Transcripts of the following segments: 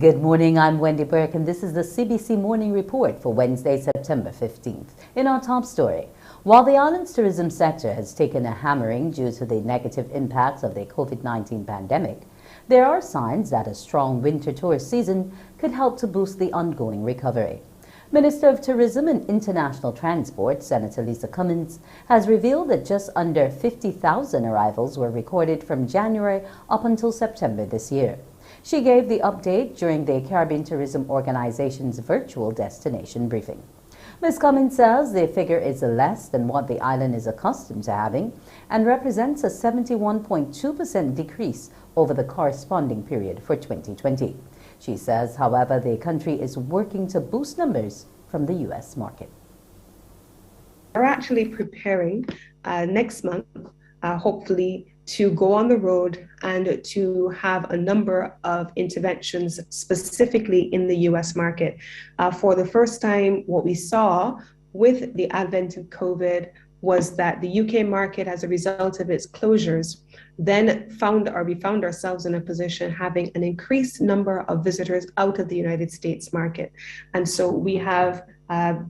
Good morning, I'm Wendy Burke, and this is the CBC Morning Report for Wednesday, September 15th. In our top story, while the island's tourism sector has taken a hammering due to the negative impacts of the COVID-19 pandemic, there are signs that a strong winter tourist season could help to boost the ongoing recovery. Minister of Tourism and International Transport, Senator Lisa Cummins, has revealed that just under 50,000 arrivals were recorded from January up until September this year. She gave the update during the Caribbean Tourism Organization's virtual destination briefing. Ms. Cummins says the figure is less than what the island is accustomed to having and represents a 71.2% decrease over the corresponding period for 2020. She says, however, the country is working to boost numbers from the U.S. market. We're actually preparing next month, hopefully, to go on the road and to have a number of interventions specifically in the US market. For the first time, what we saw with the advent of COVID was that the UK market, as a result of its closures, then we found ourselves in a position having an increased number of visitors out of the United States market. And so we have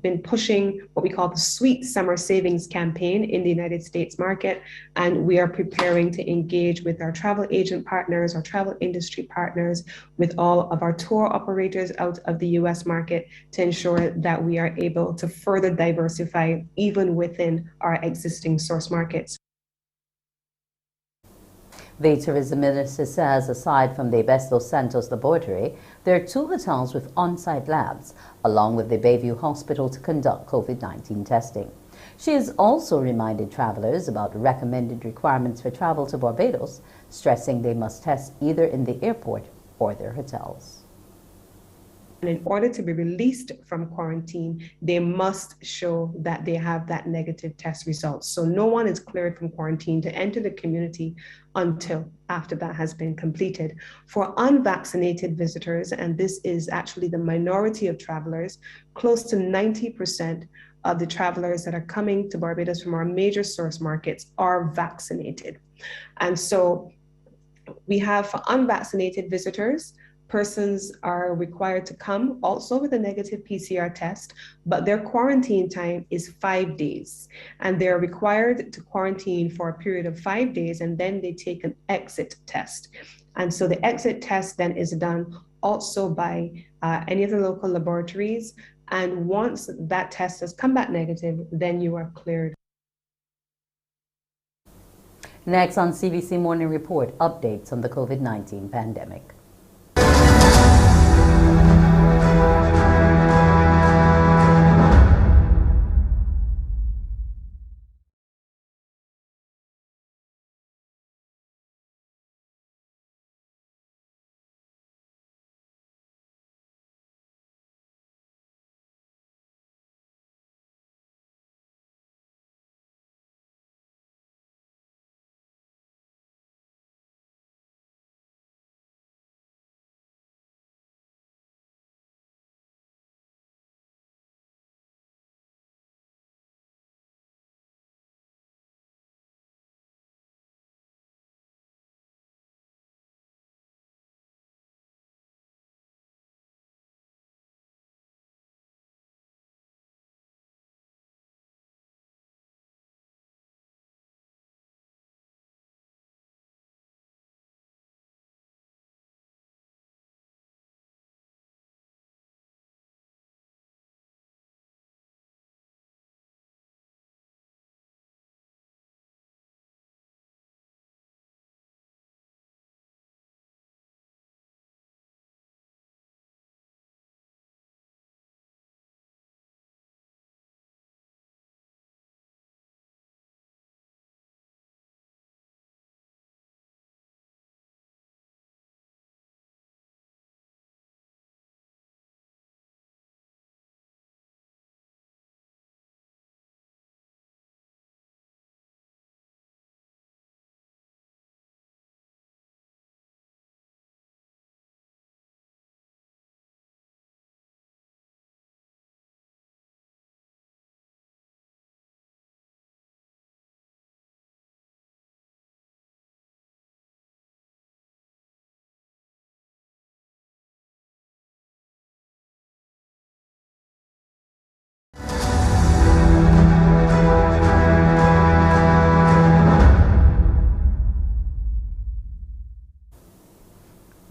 been pushing what we call the Sweet Summer Savings campaign in the United States market, and we are preparing to engage with our travel agent partners, our travel industry partners, with all of our tour operators out of the US market to ensure that we are able to further diversify even within our existing source markets. The tourism minister says aside from the Besto Santos laboratory, there are 2 hotels with on-site labs, along with the Bayview Hospital to conduct COVID-19 testing. She has also reminded travelers about recommended requirements for travel to Barbados, stressing they must test either in the airport or their hotels. And in order to be released from quarantine, they must show that they have that negative test result. So no one is cleared from quarantine to enter the community until after that has been completed. For unvaccinated visitors, and this is actually the minority of travelers, close to 90% of the travelers that are coming to Barbados from our major source markets are vaccinated. And so we have for unvaccinated visitors, persons are required to come also with a negative PCR test, but their quarantine time is 5 days. And they're required to quarantine for a period of 5 days, and then they take an exit test. And so the exit test then is done also by any of the local laboratories. And once that test has come back negative, then you are cleared. Next on CBC Morning Report, updates on the COVID-19 pandemic.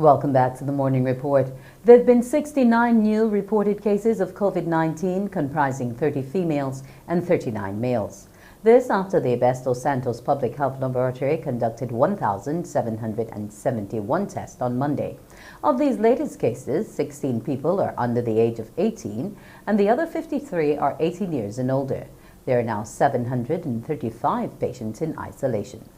Welcome back to the Morning Report. There have been 69 new reported cases of COVID-19, comprising 30 females and 39 males. This after the Abesto Santos Public Health Laboratory conducted 1,771 tests on Monday. Of these latest cases, 16 people are under the age of 18 and the other 53 are 18 years and older. There are now 735 patients in isolation.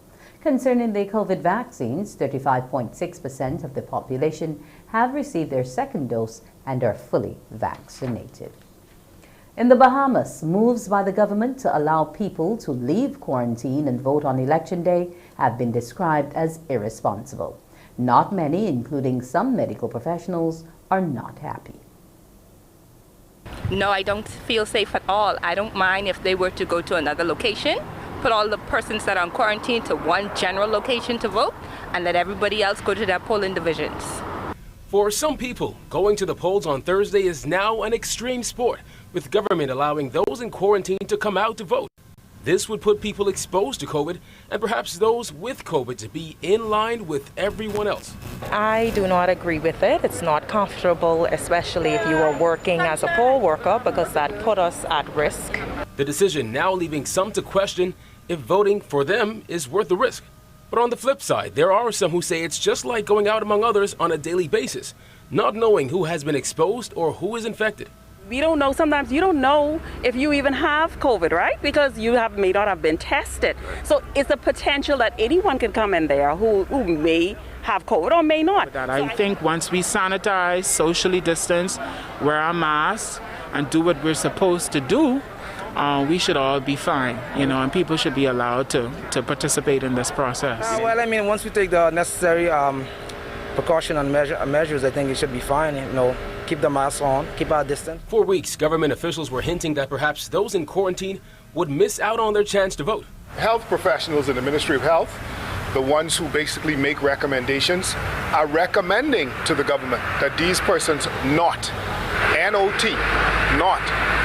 Concerning the COVID vaccines, 35.6% of the population have received their second dose and are fully vaccinated. In the Bahamas, moves by the government to allow people to leave quarantine and vote on Election Day have been described as irresponsible. Not many, including some medical professionals, are not happy. No, I don't feel safe at all. I don't mind if they were to go to another location, put all the persons that are on quarantine to one general location to vote, and let everybody else go to their polling divisions. For some people, going to the polls on Thursday is now an extreme sport, with government allowing those in quarantine to come out to vote. This would put people exposed to COVID and perhaps those with COVID to be in line with everyone else. I do not agree with it. It's not comfortable, especially if you are working as a poll worker, because that put us at risk. The decision now leaving some to question if voting for them is worth the risk. But on the flip side, there are some who say it's just like going out among others on a daily basis, not knowing who has been exposed or who is infected. We don't know. Sometimes you don't know if you even have COVID, right? Because you may not have been tested. So it's a potential that anyone can come in there who may have COVID or may not. I think once we sanitize, socially distance, wear our masks, and do what we're supposed to do, we should all be fine, and people should be allowed to participate in this process. Well, I mean, once we take the necessary precaution and measures, I think it should be fine, keep the mask on, keep our distance. For weeks, government officials were hinting that perhaps those in quarantine would miss out on their chance to vote. Health professionals in the Ministry of Health, the ones who basically make recommendations, are recommending to the government that these persons not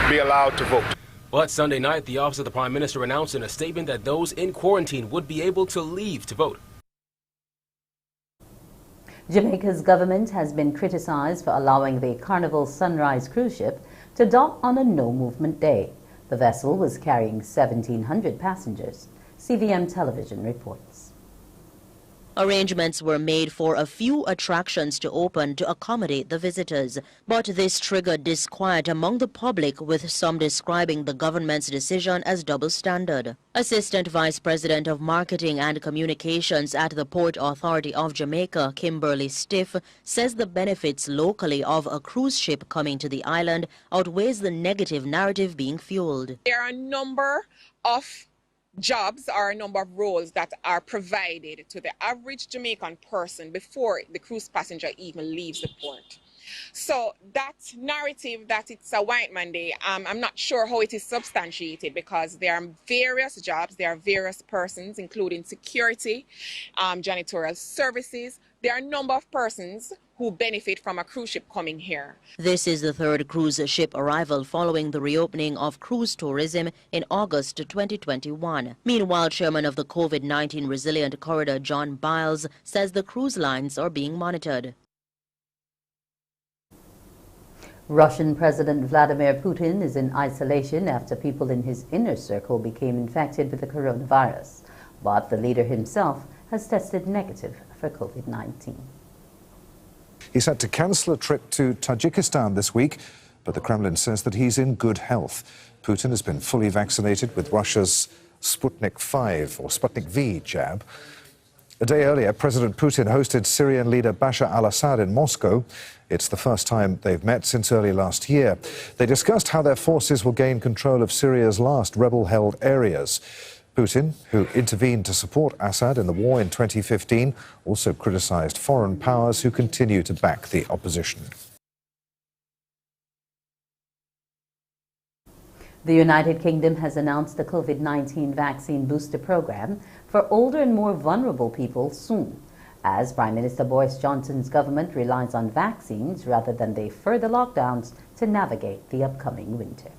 be allowed to vote. But Sunday night, the Office of the Prime Minister announced in a statement that those in quarantine would be able to leave to vote. Jamaica's government has been criticized for allowing the Carnival Sunrise cruise ship to dock on a no-movement day. The vessel was carrying 1,700 passengers. CVM Television reports. Arrangements were made for a few attractions to open to accommodate the visitors, but this triggered disquiet among the public, with some describing the government's decision as double standard. Assistant Vice President of Marketing and Communications at the Port Authority of Jamaica, Kimberly Stiff, says the benefits locally of a cruise ship coming to the island outweighs the negative narrative being fueled. There are a number of jobs or a number of roles that are provided to the average Jamaican person before the cruise passenger even leaves the port. So that narrative that it's a white man day, I'm not sure how it is substantiated, because there are various jobs, there are various persons, including security, janitorial services. There are a number of persons who benefit from a cruise ship coming here. This is the third cruise ship arrival following the reopening of cruise tourism in August 2021. Meanwhile, Chairman of the COVID-19 Resilient Corridor, John Biles, says the cruise lines are being monitored. Russian President Vladimir Putin is in isolation after people in his inner circle became infected with the coronavirus. But the leader himself has tested negative for COVID-19. He's had to cancel a trip to Tajikistan this week, but the Kremlin says that he's in good health. Putin has been fully vaccinated with Russia's Sputnik V jab. A day earlier, President Putin hosted Syrian leader Bashar al-Assad in Moscow. It's the first time they've met since early last year. They discussed how their forces will gain control of Syria's last rebel-held areas. Putin, who intervened to support Assad in the war in 2015, also criticized foreign powers who continue to back the opposition. The United Kingdom has announced the COVID-19 vaccine booster program for older and more vulnerable people soon, as Prime Minister Boris Johnson's government relies on vaccines rather than the further lockdowns to navigate the upcoming winter.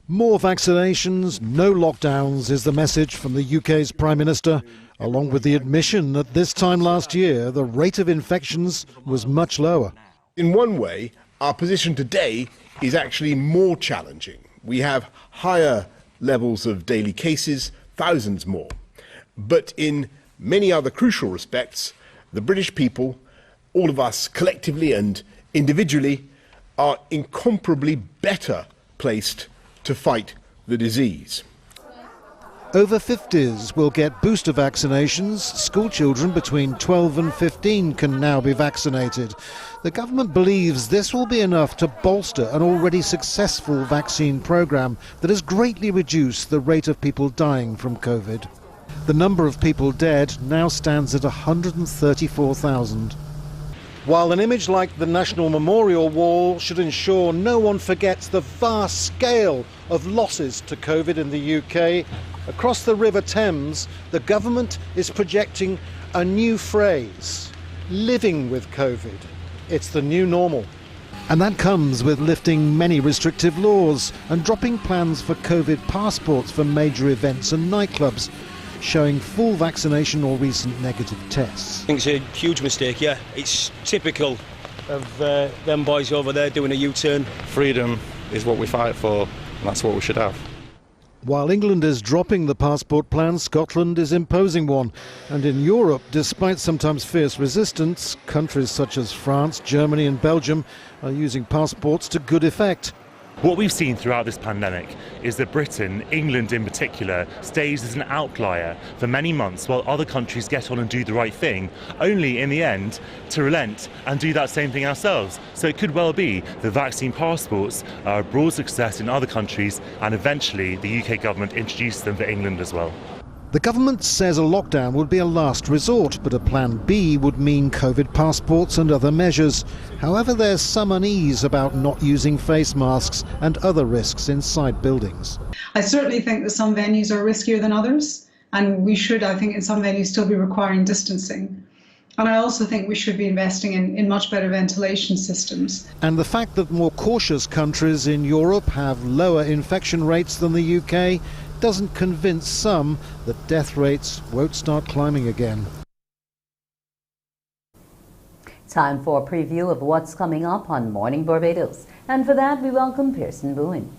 More vaccinations, no lockdowns is the message from the UK's Prime Minister along with the admission that this time last year the rate of infections was much lower. In one way, our position today is actually more challenging. We have higher levels of daily cases, thousands more. But in many other crucial respects, the British people, all of us collectively and individually, are incomparably better placed to fight the disease. Over 50s will get booster vaccinations. School children between 12 and 15 can now be vaccinated. The government believes this will be enough to bolster an already successful vaccine programme that has greatly reduced the rate of people dying from COVID. The number of people dead now stands at 134,000. While an image like the National Memorial Wall should ensure no one forgets the vast scale of losses to COVID in the UK, across the River Thames, the government is projecting a new phrase: living with COVID. It's the new normal. And that comes with lifting many restrictive laws and dropping plans for COVID passports for major events and nightclubs, showing full vaccination or recent negative tests. I think it's a huge mistake, yeah. It's typical of them boys over there doing a U-turn. Freedom is what we fight for, and that's what we should have. While England is dropping the passport plan, Scotland is imposing one. And in Europe, despite sometimes fierce resistance, countries such as France, Germany and Belgium are using passports to good effect. What we've seen throughout this pandemic is that Britain, England in particular, stays as an outlier for many months while other countries get on and do the right thing, only in the end to relent and do that same thing ourselves. So it could well be that vaccine passports are a broad success in other countries and eventually the UK government introduces them for England as well. The government says a lockdown would be a last resort, but a plan B would mean COVID passports and other measures. However, there's some unease about not using face masks and other risks inside buildings. I certainly think that some venues are riskier than others, and we should, I think, in some venues still be requiring distancing. And I also think we should be investing in much better ventilation systems. And the fact that more cautious countries in Europe have lower infection rates than the UK doesn't convince some that death rates won't start climbing again. Time for a preview of what's coming up on Morning Barbados. And for that, we welcome Pearson Bowen.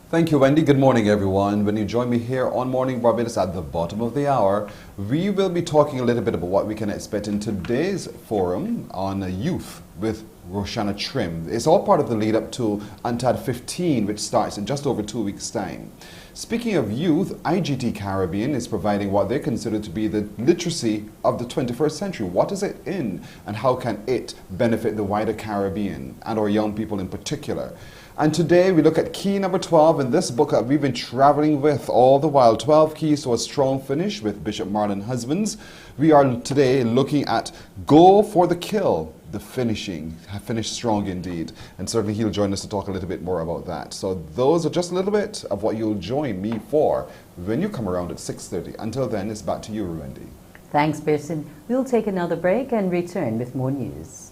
Thank you, Wendy. Good morning, everyone. When you join me here on Morning Barbados at the bottom of the hour, we will be talking a little bit about what we can expect in today's forum on youth with Roshana Trim. It's all part of the lead up to UNTAD 15, which starts in just over 2 weeks' time. Speaking of youth, IGT Caribbean is providing what they consider to be the literacy of the 21st century. What is it in, and how can it benefit the wider Caribbean and our young people in particular? And today we look at key number 12 in this book that we've been traveling with all the while, 12 Keys to a Strong Finish with Bishop Marlon Husbands. We are today looking at Go for the Kill, the finishing, finish strong indeed. And certainly he'll join us to talk a little bit more about that. So those are just a little bit of what you'll join me for when you come around at 6:30. Until then, it's back to you, Wendy. Thanks, Pearson. We'll take another break and return with more news.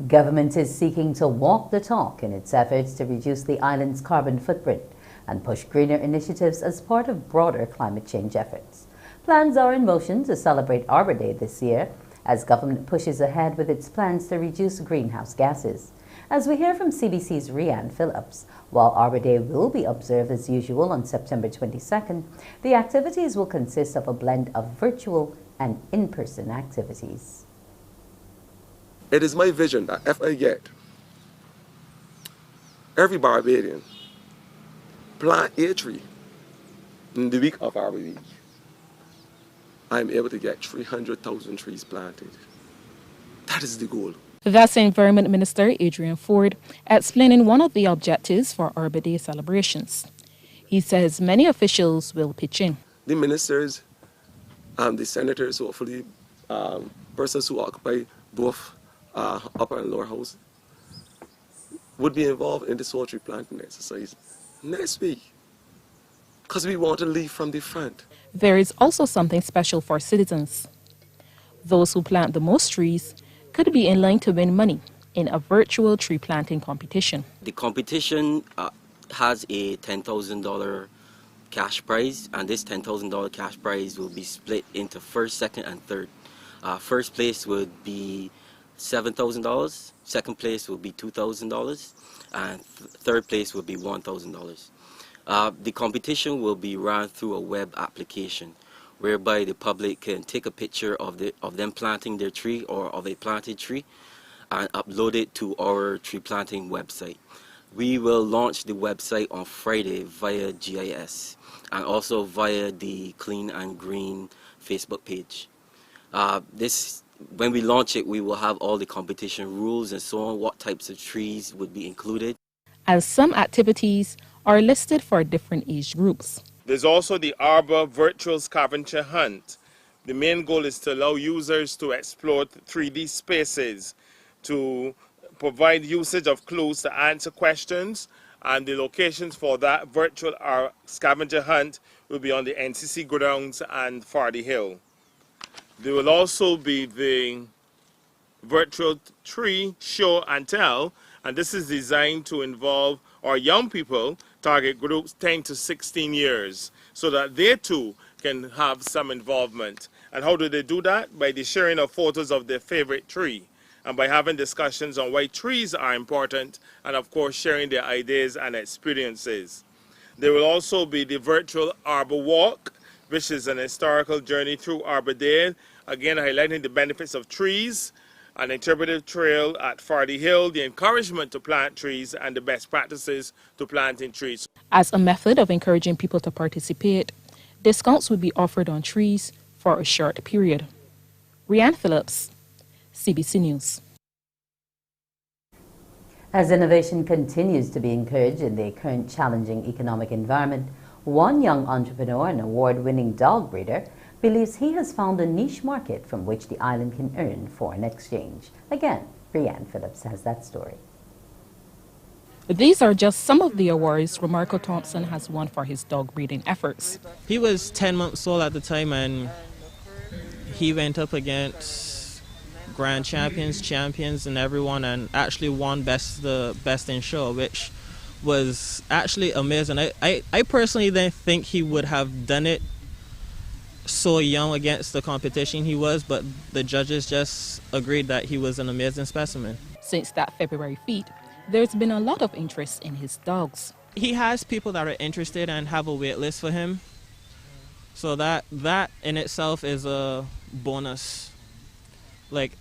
Government is seeking to walk the talk in its efforts to reduce the island's carbon footprint and push greener initiatives as part of broader climate change efforts. Plans are in motion to celebrate Arbor Day this year as government pushes ahead with its plans to reduce greenhouse gases. As we hear from CBC's Rianne Phillips, while Arbor Day will be observed as usual on September 22nd, the activities will consist of a blend of virtual and in-person activities. It is my vision that if I get every Barbadian plant a tree in the week of Arbor Week, I'm able to get 300,000 trees planted. That is the goal. That's Environment Minister Adrian Ford explaining one of the objectives for Arbor Day celebrations. He says many officials will pitch in. The ministers, the senators, hopefully persons who occupy both upper and lower house, would be involved in this whole tree planting exercise next week, because we want to lead from the front. There is also something special for citizens. Those who plant the most trees could be in line to win money in a virtual tree planting competition. The competition has a $10,000 cash prize, and this $10,000 cash prize will be split into first, second, and third. First place would be $7,000, second place will be $2,000, and third place will be $1,000. The competition will be run through a web application whereby the public can take a picture of them planting their tree or of a planted tree and upload it to our tree planting website. We will launch the website on Friday via GIS and also via the Clean and Green Facebook page. When we launch it, we will have all the competition rules and so on, what types of trees would be included. As some activities are listed for different age groups. There's also the Arbor Virtual Scavenger Hunt. The main goal is to allow users to explore 3D spaces, to provide usage of clues to answer questions, and the locations for that virtual scavenger hunt will be on the NCC grounds and Fardy Hill. There will also be the virtual tree show and tell, and this is designed to involve our young people, target groups 10 to 16 years, so that they too can have some involvement. And how do they do that? By the sharing of photos of their favorite tree, and by having discussions on why trees are important, and of course sharing their ideas and experiences. There will also be the virtual Arbor Walk, which is an historical journey through Arbor Day, again highlighting the benefits of trees, an interpretive trail at Fardy Hill, the encouragement to plant trees, and the best practices to planting trees. As a method of encouraging people to participate, discounts will be offered on trees for a short period. Rianne Phillips, CBC News. As innovation continues to be encouraged in the current challenging economic environment, one young entrepreneur and award-winning dog breeder believes he has found a niche market from which the island can earn foreign exchange. Again, Rianne Phillips has that story. These are just some of the awards Romarco Thompson has won for his dog breeding efforts. He was 10 months old at the time, and he went up against grand champions, and everyone, and actually won the best in show, which was actually amazing. I personally didn't think he would have done it so young against the competition he was, but the judges just agreed that he was an amazing specimen. Since that February feat, there's been a lot of interest in his dogs. He has people that are interested and have a wait list for him, so that in itself is a bonus. Like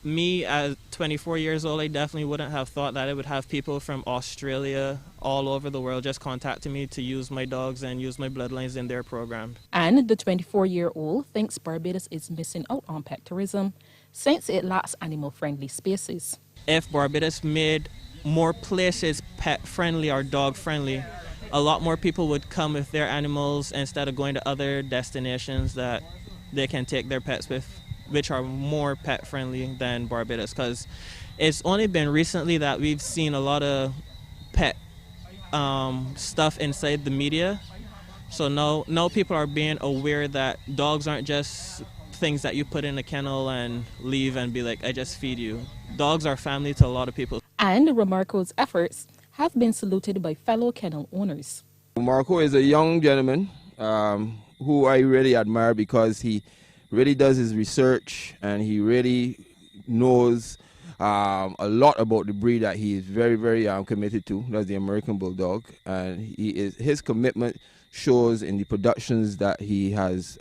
me at 24 years old, I definitely wouldn't have thought that I would have people from Australia, all over the world, just contacting me to use my dogs and use my bloodlines in their program. And the 24-year-old thinks Barbados is missing out on pet tourism since it lacks animal-friendly spaces. If Barbados made more places pet-friendly or dog-friendly, a lot more people would come with their animals instead of going to other destinations that they can take their pets with, which are more pet-friendly than Barbados, because it's only been recently that we've seen a lot of pet stuff inside the media. So now people are being aware that dogs aren't just things that you put in a kennel and leave and be like, I just feed you. Dogs are family to a lot of people. And Marco's efforts have been saluted by fellow kennel owners. Marco is a young gentleman who I really admire because he really does his research and he really knows a lot about the breed that he is very, very committed to. That's the American Bulldog, and his commitment shows in the productions that he has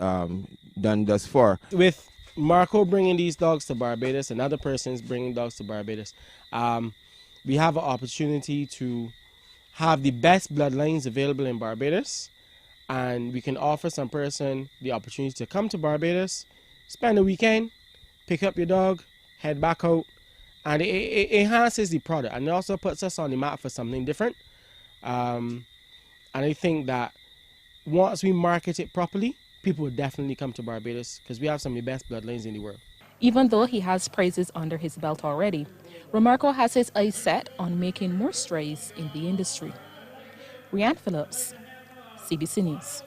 done thus far. With Marco bringing these dogs to Barbados and other persons bringing dogs to Barbados, we have an opportunity to have the best bloodlines available in Barbados, and we can offer some person the opportunity to come to Barbados, spend a weekend, pick up your dog, head back out, and it enhances the product, and it also puts us on the map for something different. And I think that once we market it properly, people will definitely come to Barbados because we have some of the best bloodlines in the world. Even though he has prizes under his belt already, Marco has his eyes set on making more strides in the industry. Rianne Phillips, CBC News.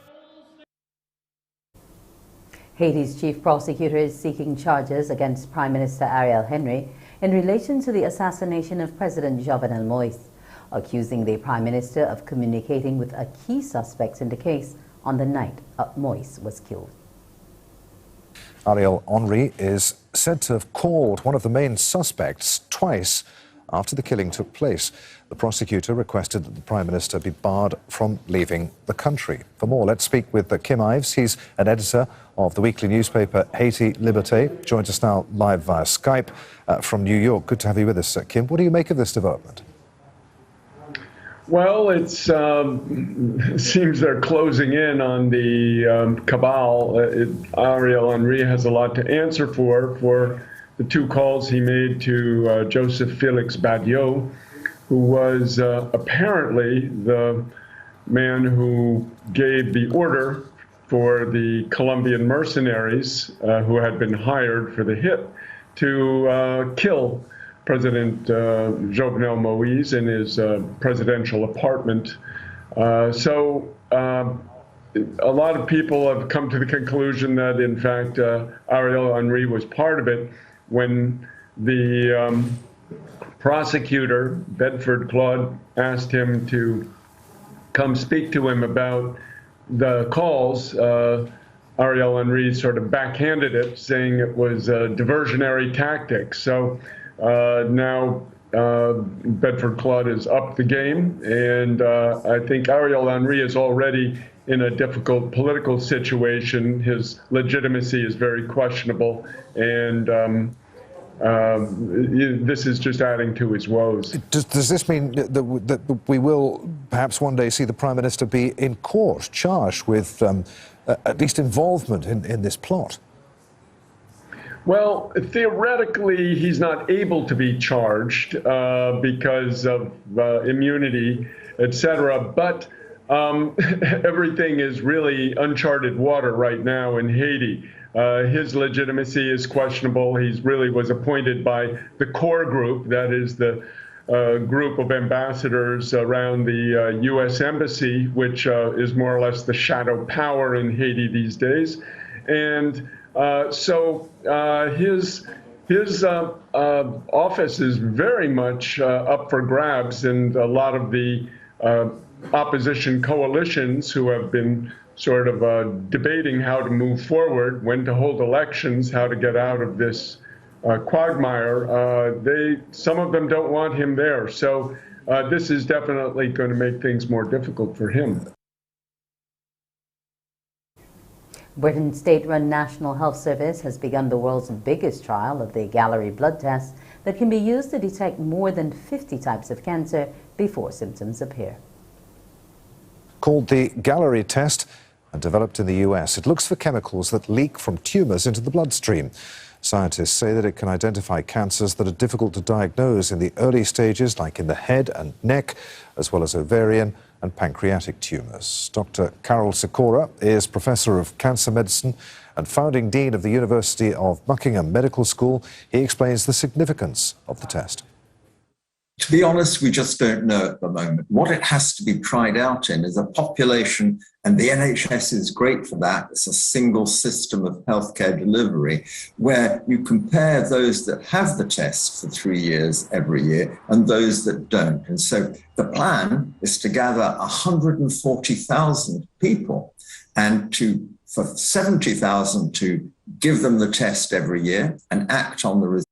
Haiti's chief prosecutor is seeking charges against Prime Minister Ariel Henry in relation to the assassination of President Jovenel Moïse, accusing the Prime Minister of communicating with a key suspect in the case on the night Moïse was killed. Ariel Henry is said to have called one of the main suspects twice after the killing took place. The prosecutor requested that the Prime Minister be barred from leaving the country. For more, let's speak with Kim Ives. He's an editor of the weekly newspaper Haiti Liberté. Joins us now live via Skype from New York. Good to have you with us, Kim. What do you make of this development? Well, it seems they're closing in on the cabal. Ariel Henry has a lot to answer for the two calls he made to Joseph Felix Badiou, who was apparently the man who gave the order for the Colombian mercenaries who had been hired for the hit to kill President Jovenel Moïse in his presidential apartment. So a lot of people have come to the conclusion that, in fact, Ariel Henry was part of it when the prosecutor, Bedford Claude, asked him to come speak to him about the calls. Ariel Henry sort of backhanded it, saying it was a diversionary tactic. So now Bedford Claude is up the game, and I think Ariel Henry is already in a difficult political situation. His legitimacy is very questionable, and this is just adding to his woes. Does this mean that we will perhaps one day see the Prime Minister be in court, charged with at least involvement in this plot? Well, theoretically, he's not able to be charged because of immunity, etc. But everything is really uncharted water right now in Haiti. His legitimacy is questionable. He really was appointed by the core group, that is the group of ambassadors around the U.S. Embassy, which is more or less the shadow power in Haiti these days. And so his office is very much up for grabs, and a lot of the opposition coalitions who have been sort of debating how to move forward, when to hold elections, how to get out of this quagmire, some of them don't want him there. So this is definitely going to make things more difficult for him. Britain's state-run National Health Service has begun the world's biggest trial of the Gallery blood test that can be used to detect more than 50 types of cancer before symptoms appear. Called the Gallery test and developed in the US, it looks for chemicals that leak from tumours into the bloodstream. Scientists say that it can identify cancers that are difficult to diagnose in the early stages, like in the head and neck, as well as ovarian and pancreatic tumours. Dr. Carol Sikora is Professor of Cancer Medicine and founding Dean of the University of Buckingham Medical School. He explains the significance of the test. To be honest, we just don't know at the moment. What it has to be tried out in is a population, and the NHS is great for that. It's a single system of healthcare delivery where you compare those that have the test for 3 years every year and those that don't. And so the plan is to gather 140,000 people and for 70,000 to give them the test every year and act on the results.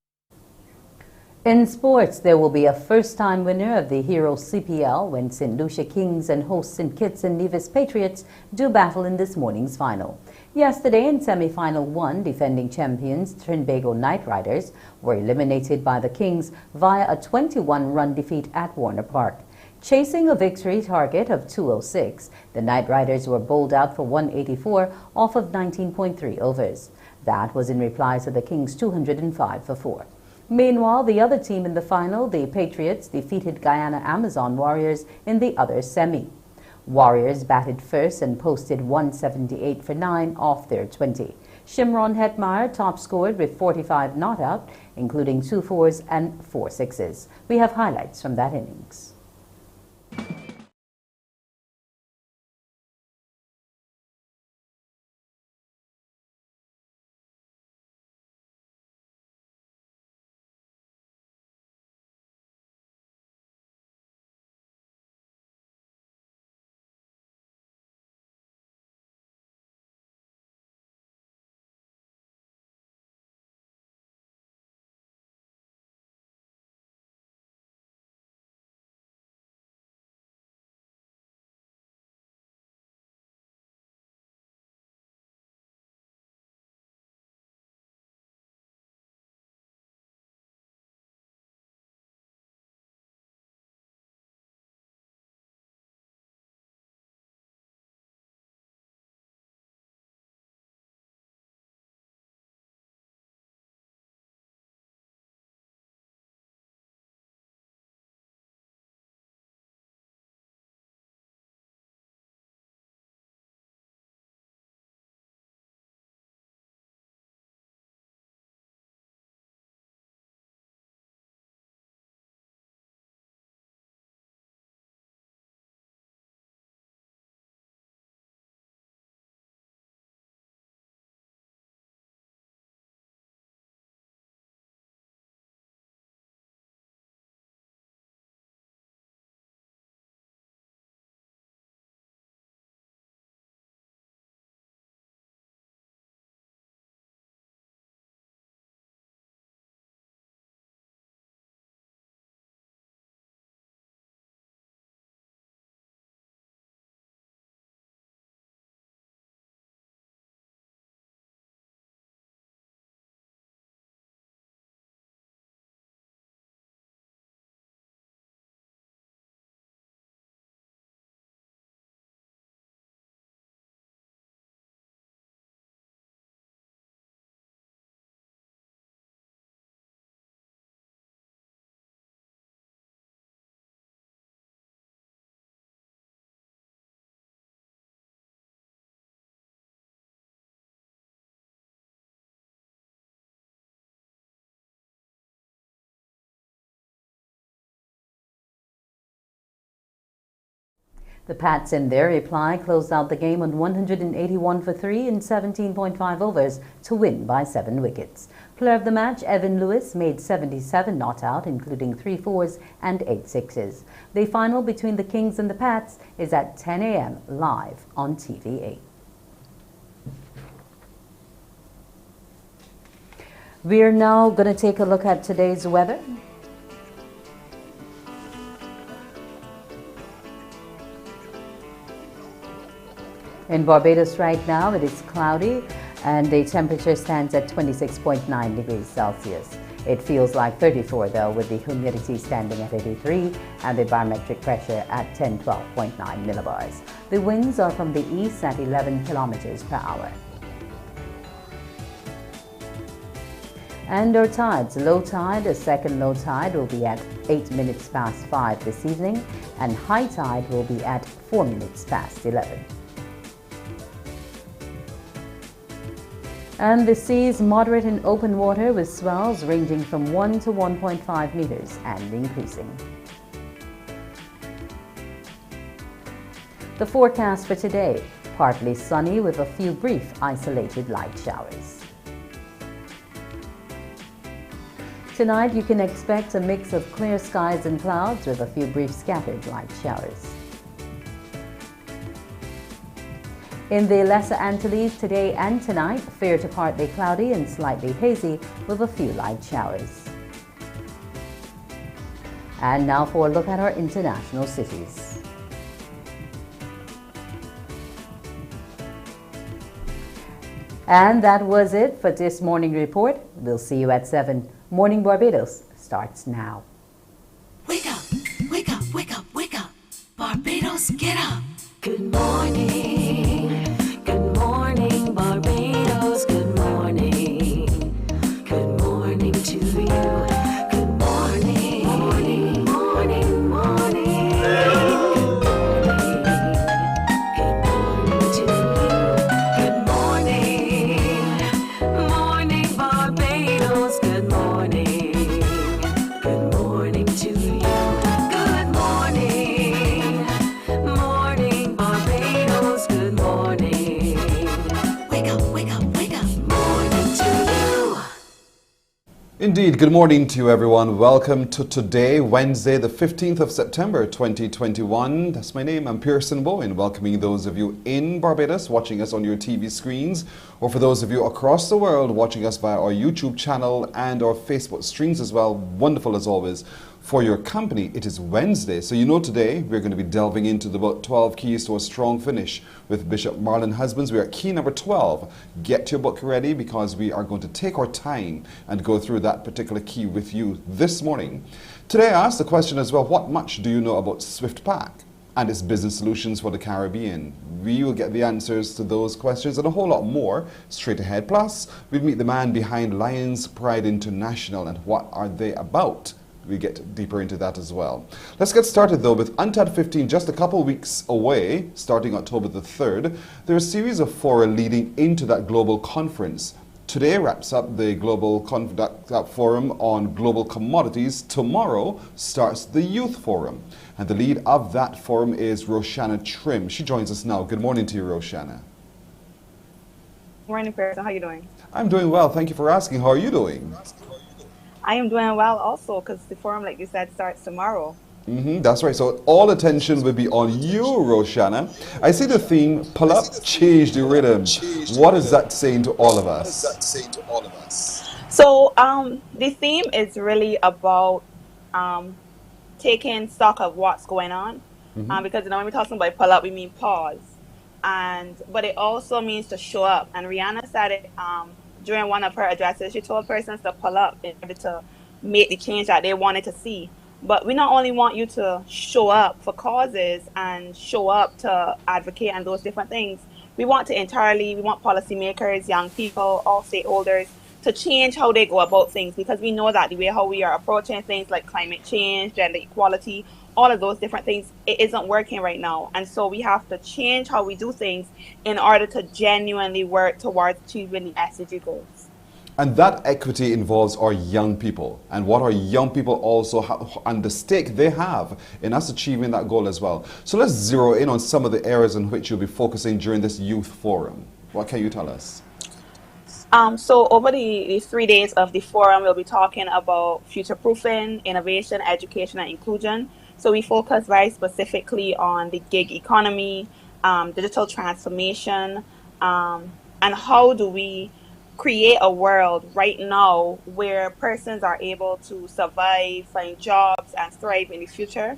In sports, there will be a first-time winner of the Hero CPL when St. Lucia Kings and host St. Kitts and Nevis Patriots do battle in this morning's final. Yesterday in semi-final 1, defending champions Trinbago Knight Riders were eliminated by the Kings via a 21-run defeat at Warner Park. Chasing a victory target of 206, the Knight Riders were bowled out for 184 off of 19.3 overs. That was in reply to the Kings' 205 for 4. Meanwhile, the other team in the final, the Patriots, defeated Guyana Amazon Warriors in the other semi. Warriors batted first and posted 178 for 9 off their 20. Shimron Hetmeyer top scored with 45 not out, including 2 fours and 4 sixes. We have highlights from that innings. The Pats, in their reply, closed out the game on 181 for 3 in 17.5 overs to win by 7 wickets. Player of the match, Evan Lewis, made 77 not out, including 3 fours and 8 sixes. The final between the Kings and the Pats is at 10 a.m. live on TV8. We are now going to take a look at today's weather. In Barbados right now, it is cloudy and the temperature stands at 26.9 degrees Celsius. It feels like 34 though, with the humidity standing at 83 and the barometric pressure at 1012.9 millibars. The winds are from the east at 11 kilometers per hour. And our tides, low tide, the second low tide will be at 8 minutes past 5 this evening, and high tide will be at 4 minutes past 11. And the seas moderate in open water with swells ranging from 1 to 1.5 meters and increasing. The forecast for today, partly sunny with a few brief isolated light showers. Tonight you can expect a mix of clear skies and clouds with a few brief scattered light showers. In the Lesser Antilles today and tonight, fair to partly cloudy and slightly hazy with a few light showers. And now for a look at our international cities. And that was it for this morning report. We'll see you at 7. Morning Barbados starts now. Wake up, wake up, wake up, wake up. Barbados, get up. Good morning. Good morning, Barbados. Good morning. Good morning to you. Good morning. Morning, morning, morning. Indeed, good morning to you everyone. Welcome to today, Wednesday, the 15th of September, 2021. That's my name. I'm Pearson Bowen, welcoming those of you in Barbados watching us on your TV screens, or for those of you across the world watching us via our YouTube channel and our Facebook streams as well. Wonderful as always for your company. It is Wednesday, so you know today we're going to be delving into the about 12 keys to a strong finish with Bishop Marlon Husbands. We're at key number 12. Get your book ready because we are going to take our time and go through that particular key with you this morning. Today I asked the question as well, what much do you know about SwiftPack and its business solutions for the Caribbean? We will get the answers to those questions and a whole lot more straight ahead. Plus, we'll meet the man behind Lions Pride International and what are they about. We get deeper into that as well. Let's get started though with UNCTAD 15, just a couple weeks away, starting October the 3rd. There are a series of fora leading into that global conference. Today wraps up the global that forum on global commodities. Tomorrow starts the Youth Forum. And the lead of that forum is Roshana Trim. She joins us now. Good morning to you, Roshana. Morning, Pearson. How are you doing? I'm doing well. Thank you for asking. How are you doing? I am doing well also because the forum, like you said, starts tomorrow. That's right. So all attention will be on you, Roshana. I see the theme, pull up, change the rhythm. What is that saying to all of us? So the theme is really about taking stock of what's going on. Because when we're talking about pull up, we mean pause. But it also means to show up. And Rihanna said it during one of her addresses. She told persons to pull up in order to make the change that they wanted to see. But we not only want you to show up for causes and show up to advocate and those different things. We want policymakers, young people, all stakeholders to change how they go about things, because we know that the way how we are approaching things like climate change, gender equality, all of those different things, it isn't working right now. And so we have to change how we do things in order to genuinely work towards achieving the SDG goals. And that equity involves our young people and what our young people also and the stake they have in us achieving that goal as well. So let's zero in on some of the areas in which you'll be focusing during this youth forum. What can you tell us? So over the 3 days of the forum, we'll be talking about future-proofing, innovation, education, and inclusion. So we focus very specifically on the gig economy, digital transformation, and how do we create a world right now where persons are able to survive, find jobs, and thrive in the future.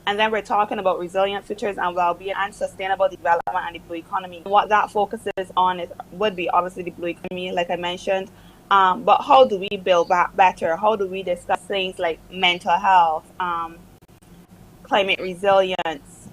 And then we're talking about resilient futures and well-being and sustainable development and the blue economy. What that focuses on would be obviously the blue economy, like I mentioned. But how do we build back better? How do we discuss things like mental health, climate resilience,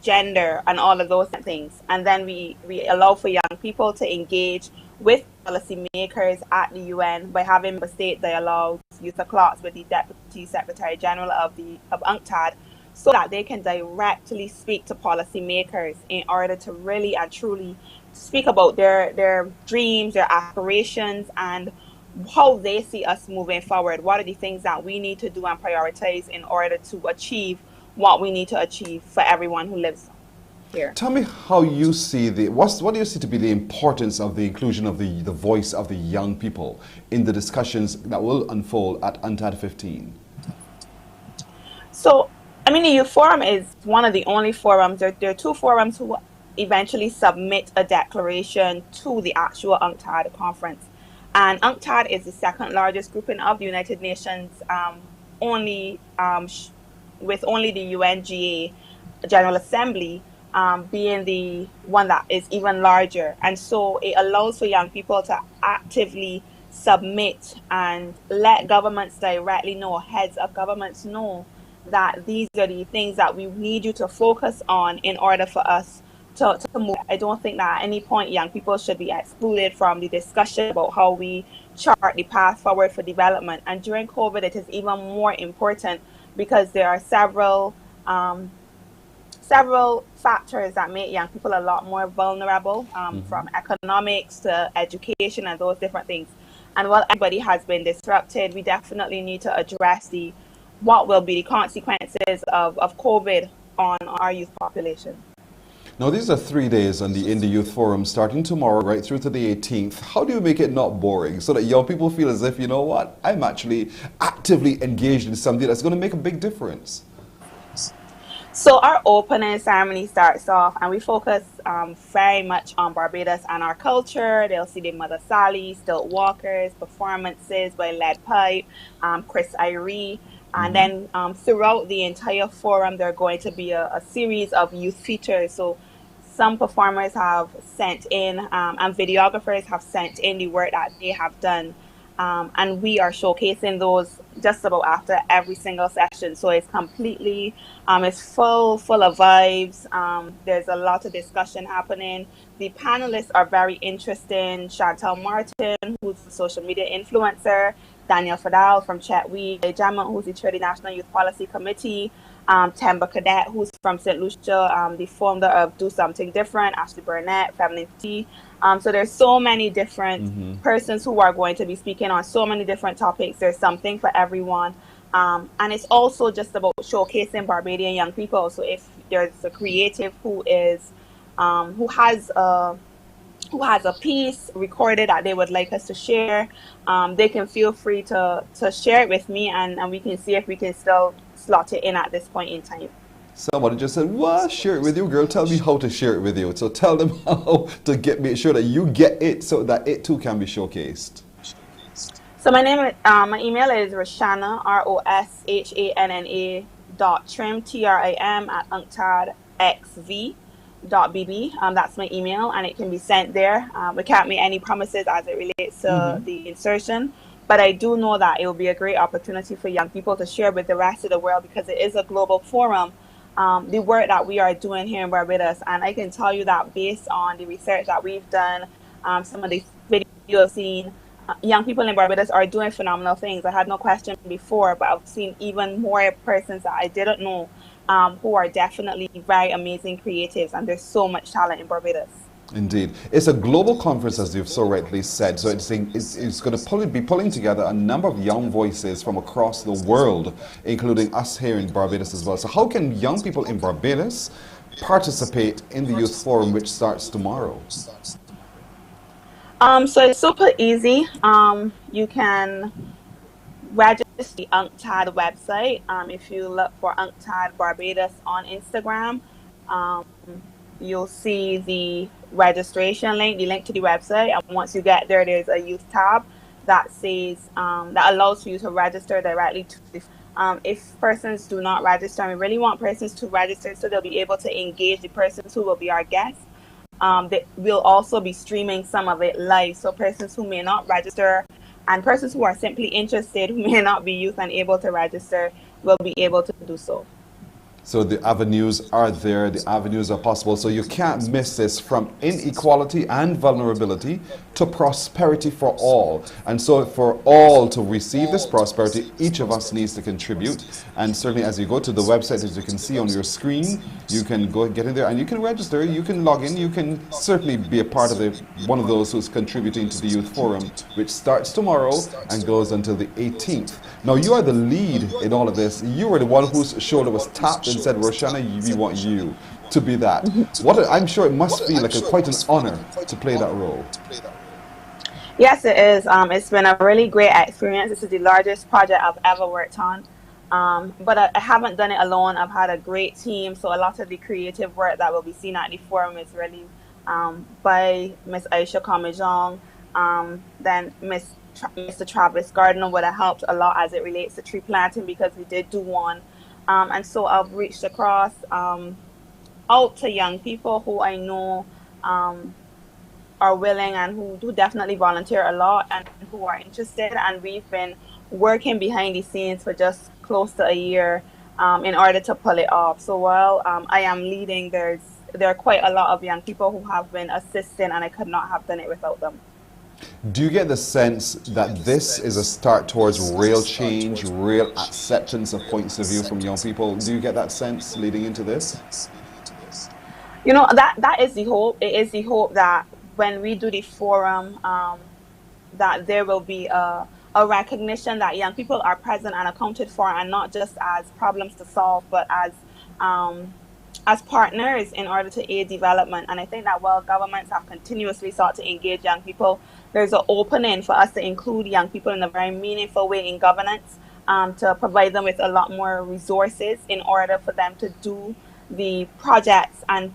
gender, and all of those things? And then we allow for young people to engage with policymakers at the UN by having state dialogues, youth o'clocks with the Deputy Secretary General of UNCTAD, so that they can directly speak to policymakers in order to really and truly speak about their dreams, their aspirations, and how they see us moving forward. What are the things that we need to do and prioritize in order to achieve what we need to achieve for everyone who lives here. Tell me how you see what do you see to be the importance of the inclusion of the voice of the young people in the discussions that will unfold at UNTAD 15? So, I mean, the Youth Forum is one of the only forums. There are two forums who eventually submit a declaration to the actual UNCTAD conference. And UNCTAD is the second largest grouping of the United Nations, with only the UNGA General Assembly being the one that is even larger. And so it allows for young people to actively submit and let governments directly know, heads of governments know, that these are the things that we need you to focus on in order for us to move. I don't think that at any point young people should be excluded from the discussion about how we chart the path forward for development. And during COVID, it is even more important because there are several factors that make young people a lot more vulnerable, from economics to education and those different things. And while everybody has been disrupted, we definitely need to address what will be the consequences of COVID on our youth population. Now, these are 3 days in the Youth Forum, starting tomorrow right through to the 18th. How do you make it not boring so that young people feel as if, you know what, I'm actually actively engaged in something that's going to make a big difference? So our opening ceremony starts off, and we focus very much on Barbados and our culture. They'll see the Mother Sally, Stilt Walkers, performances by Lead Pipe, Chris Irie. And then throughout the entire forum, there are going to be a series of youth features. So some performers have sent in, and videographers have sent in the work that they have done. And we are showcasing those just about after every single session. So it's completely, it's full of vibes. There's a lot of discussion happening. The panelists are very interesting. Chantal Martin, who's a social media influencer, Daniel Fadal from Chetweed, Jamal, who's the Chair of the National Youth Policy Committee, Temba Cadet, who's from St. Lucia, the founder of Do Something Different, Ashley Burnett, Feminine Tea. So there's so many different persons who are going to be speaking on so many different topics. There's something for everyone. And it's also just about showcasing Barbadian young people. So if there's a creative who has a piece recorded that they would like us to share, they can feel free to share it with me, and we can see if we can still slot it in at this point in time. Somebody just said, what? Share it with you, girl. Tell me how to share it with you. So tell them how to make sure that you get it so that it too can be showcased. So my email is Roshana, ROSHANNA .trim, TRIM @unctadxv.bb. That's my email, and it can be sent there. We can't make any promises as it relates to the insertion, but I do know that it will be a great opportunity for young people to share with the rest of the world, because it is a global forum, the work that we are doing here in Barbados. And I can tell you that based on the research that we've done, some of the videos seen, young people in Barbados are doing phenomenal things. I had no question before, but I've seen even more persons that I didn't know, who are definitely very amazing creatives, and there's so much talent in Barbados. Indeed. It's a global conference, as you've so rightly said, so it's going to be pulling together a number of young voices from across the world, including us here in Barbados as well. So how can young people in Barbados participate in the Youth Forum, which starts tomorrow? So it's super easy. You can register the UNCTAD website. If you look for UNCTAD Barbados on Instagram, you'll see the registration link, the link to the website. And once you get there, there's a youth tab that says, that allows you to register directly to if persons do not register, we really want persons to register so they'll be able to engage the persons who will be our guests. We'll also be streaming some of it live, so persons who may not register and persons who are simply interested, who may not be youth and able to register, will be able to do so. So the avenues are there, the avenues are possible. So you can't miss this, from inequality and vulnerability to prosperity for all. And so for all to receive this prosperity, each of us needs to contribute. And certainly as you go to the website, as you can see on your screen, you can go get in there and you can register, you can log in, you can certainly be a part of one of those who's contributing to the Youth Forum, which starts tomorrow and goes until the 18th. Now you are the lead in all of this. You were the one whose shoulder was tapped and said, Roshana, we want you to be that. I'm sure it must feel like quite an honor to play that role. Yes, it is. It's been a really great experience. This is the largest project I've ever worked on. But I haven't done it alone. I've had a great team. So a lot of the creative work that will be seen at the forum is really by Miss Aisha Kamejong. Then Mr. Travis Gardner would have helped a lot as it relates to tree planting, because we did do one. And so I've reached across out to young people who I know are willing and who do definitely volunteer a lot and who are interested. And we've been working behind the scenes for just close to a year in order to pull it off. So while I am leading, there are quite a lot of young people who have been assisting, and I could not have done it without them. Do you get the sense that this is a start towards real change, real acceptance of points of view from young people? Do you get that sense leading into this? You know, that is the hope. It is the hope that when we do the forum, that there will be a recognition that young people are present and accounted for, and not just as problems to solve, but as partners in order to aid development. And I think that while governments have continuously sought to engage young people, there's an opening for us to include young people in a very meaningful way in governance, to provide them with a lot more resources in order for them to do the projects and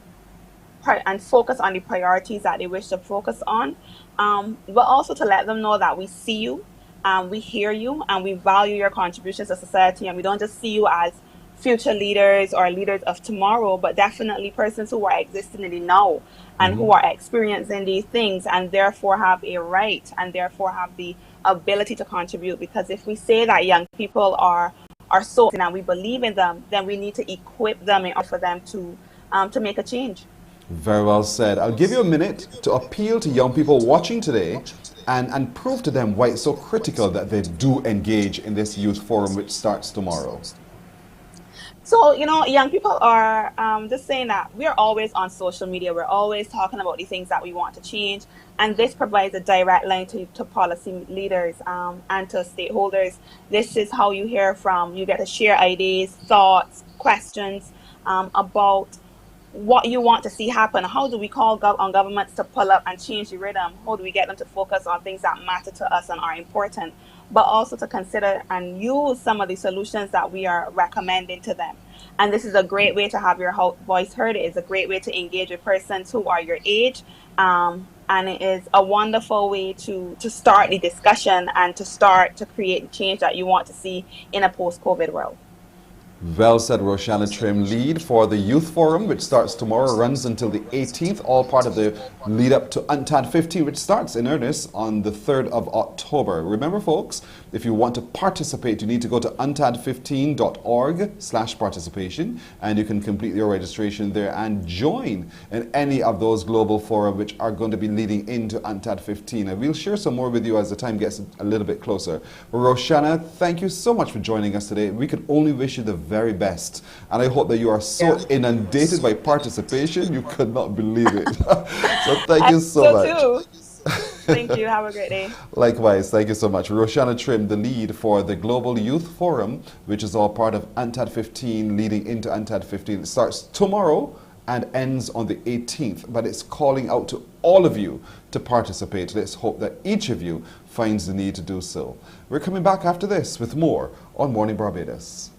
focus on the priorities that they wish to focus on, but also to let them know that we see you, we hear you, and we value your contributions to society, and we don't just see you as future leaders or leaders of tomorrow, but definitely persons who are existing in the now and who are experiencing these things, and therefore have a right and therefore have the ability to contribute. Because if we say that young people are so, and we believe in them, then we need to equip them in order for them to make a change. Very well said. I'll give you a minute to appeal to young people watching today and prove to them why it's so critical that they do engage in this youth forum, which starts tomorrow. So, you know, young people are just saying that we're always on social media. We're always talking about the things that we want to change. And this provides a direct line to policy leaders and to stakeholders. This is how you hear from, you get to share ideas, thoughts, questions about what you want to see happen. How do we call on governments to pull up and change the rhythm? How do we get them to focus on things that matter to us and are important, but also to consider and use some of the solutions that we are recommending to them? And this is a great way to have your voice heard. It is a great way to engage with persons who are your age. And it is a wonderful way to start the discussion and to start to create the change that you want to see in a post-COVID world. Well said, Roshana Trim, lead for the Youth Forum, which starts tomorrow, runs until the 18th, all part of the lead up to UNTAD 15, which starts in earnest on the 3rd of October. Remember, folks, if you want to participate, you need to go to untad15.org/participation, and you can complete your registration there and join in any of those global fora which are going to be leading into UNTAD 15. And we'll share some more with you as the time gets a little bit closer. Roshana, thank you so much for joining us today. We can only wish you the very best, and I hope that you are so inundated by participation you could not believe it. So thank you so much. Too. Thank you. Have a great day. Likewise, thank you so much. Roshana Trim, the lead for the Global Youth Forum, which is all part of UNTAD 15, leading into UNTAD 15. It starts tomorrow and ends on the 18th, but it's calling out to all of you to participate. Let's hope that each of you finds the need to do so. We're coming back after this with more on Morning Barbados.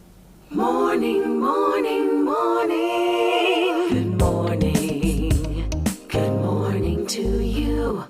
Morning, morning, morning. Good morning. Good morning to you.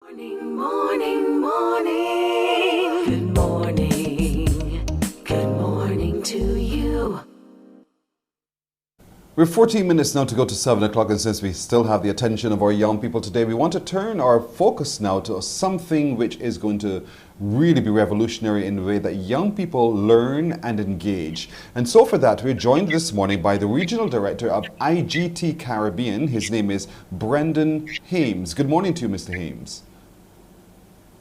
Morning, morning. Good morning. Good morning to you. We're 14 minutes now to go to 7 o'clock, and since we still have the attention of our young people today, we want to turn our focus now to something which is going to really be revolutionary in the way that young people learn and engage. And so for that, we're joined this morning by the Regional Director of IGT Caribbean. His name is Brendan Hames. Good morning to you, Mr. Hames.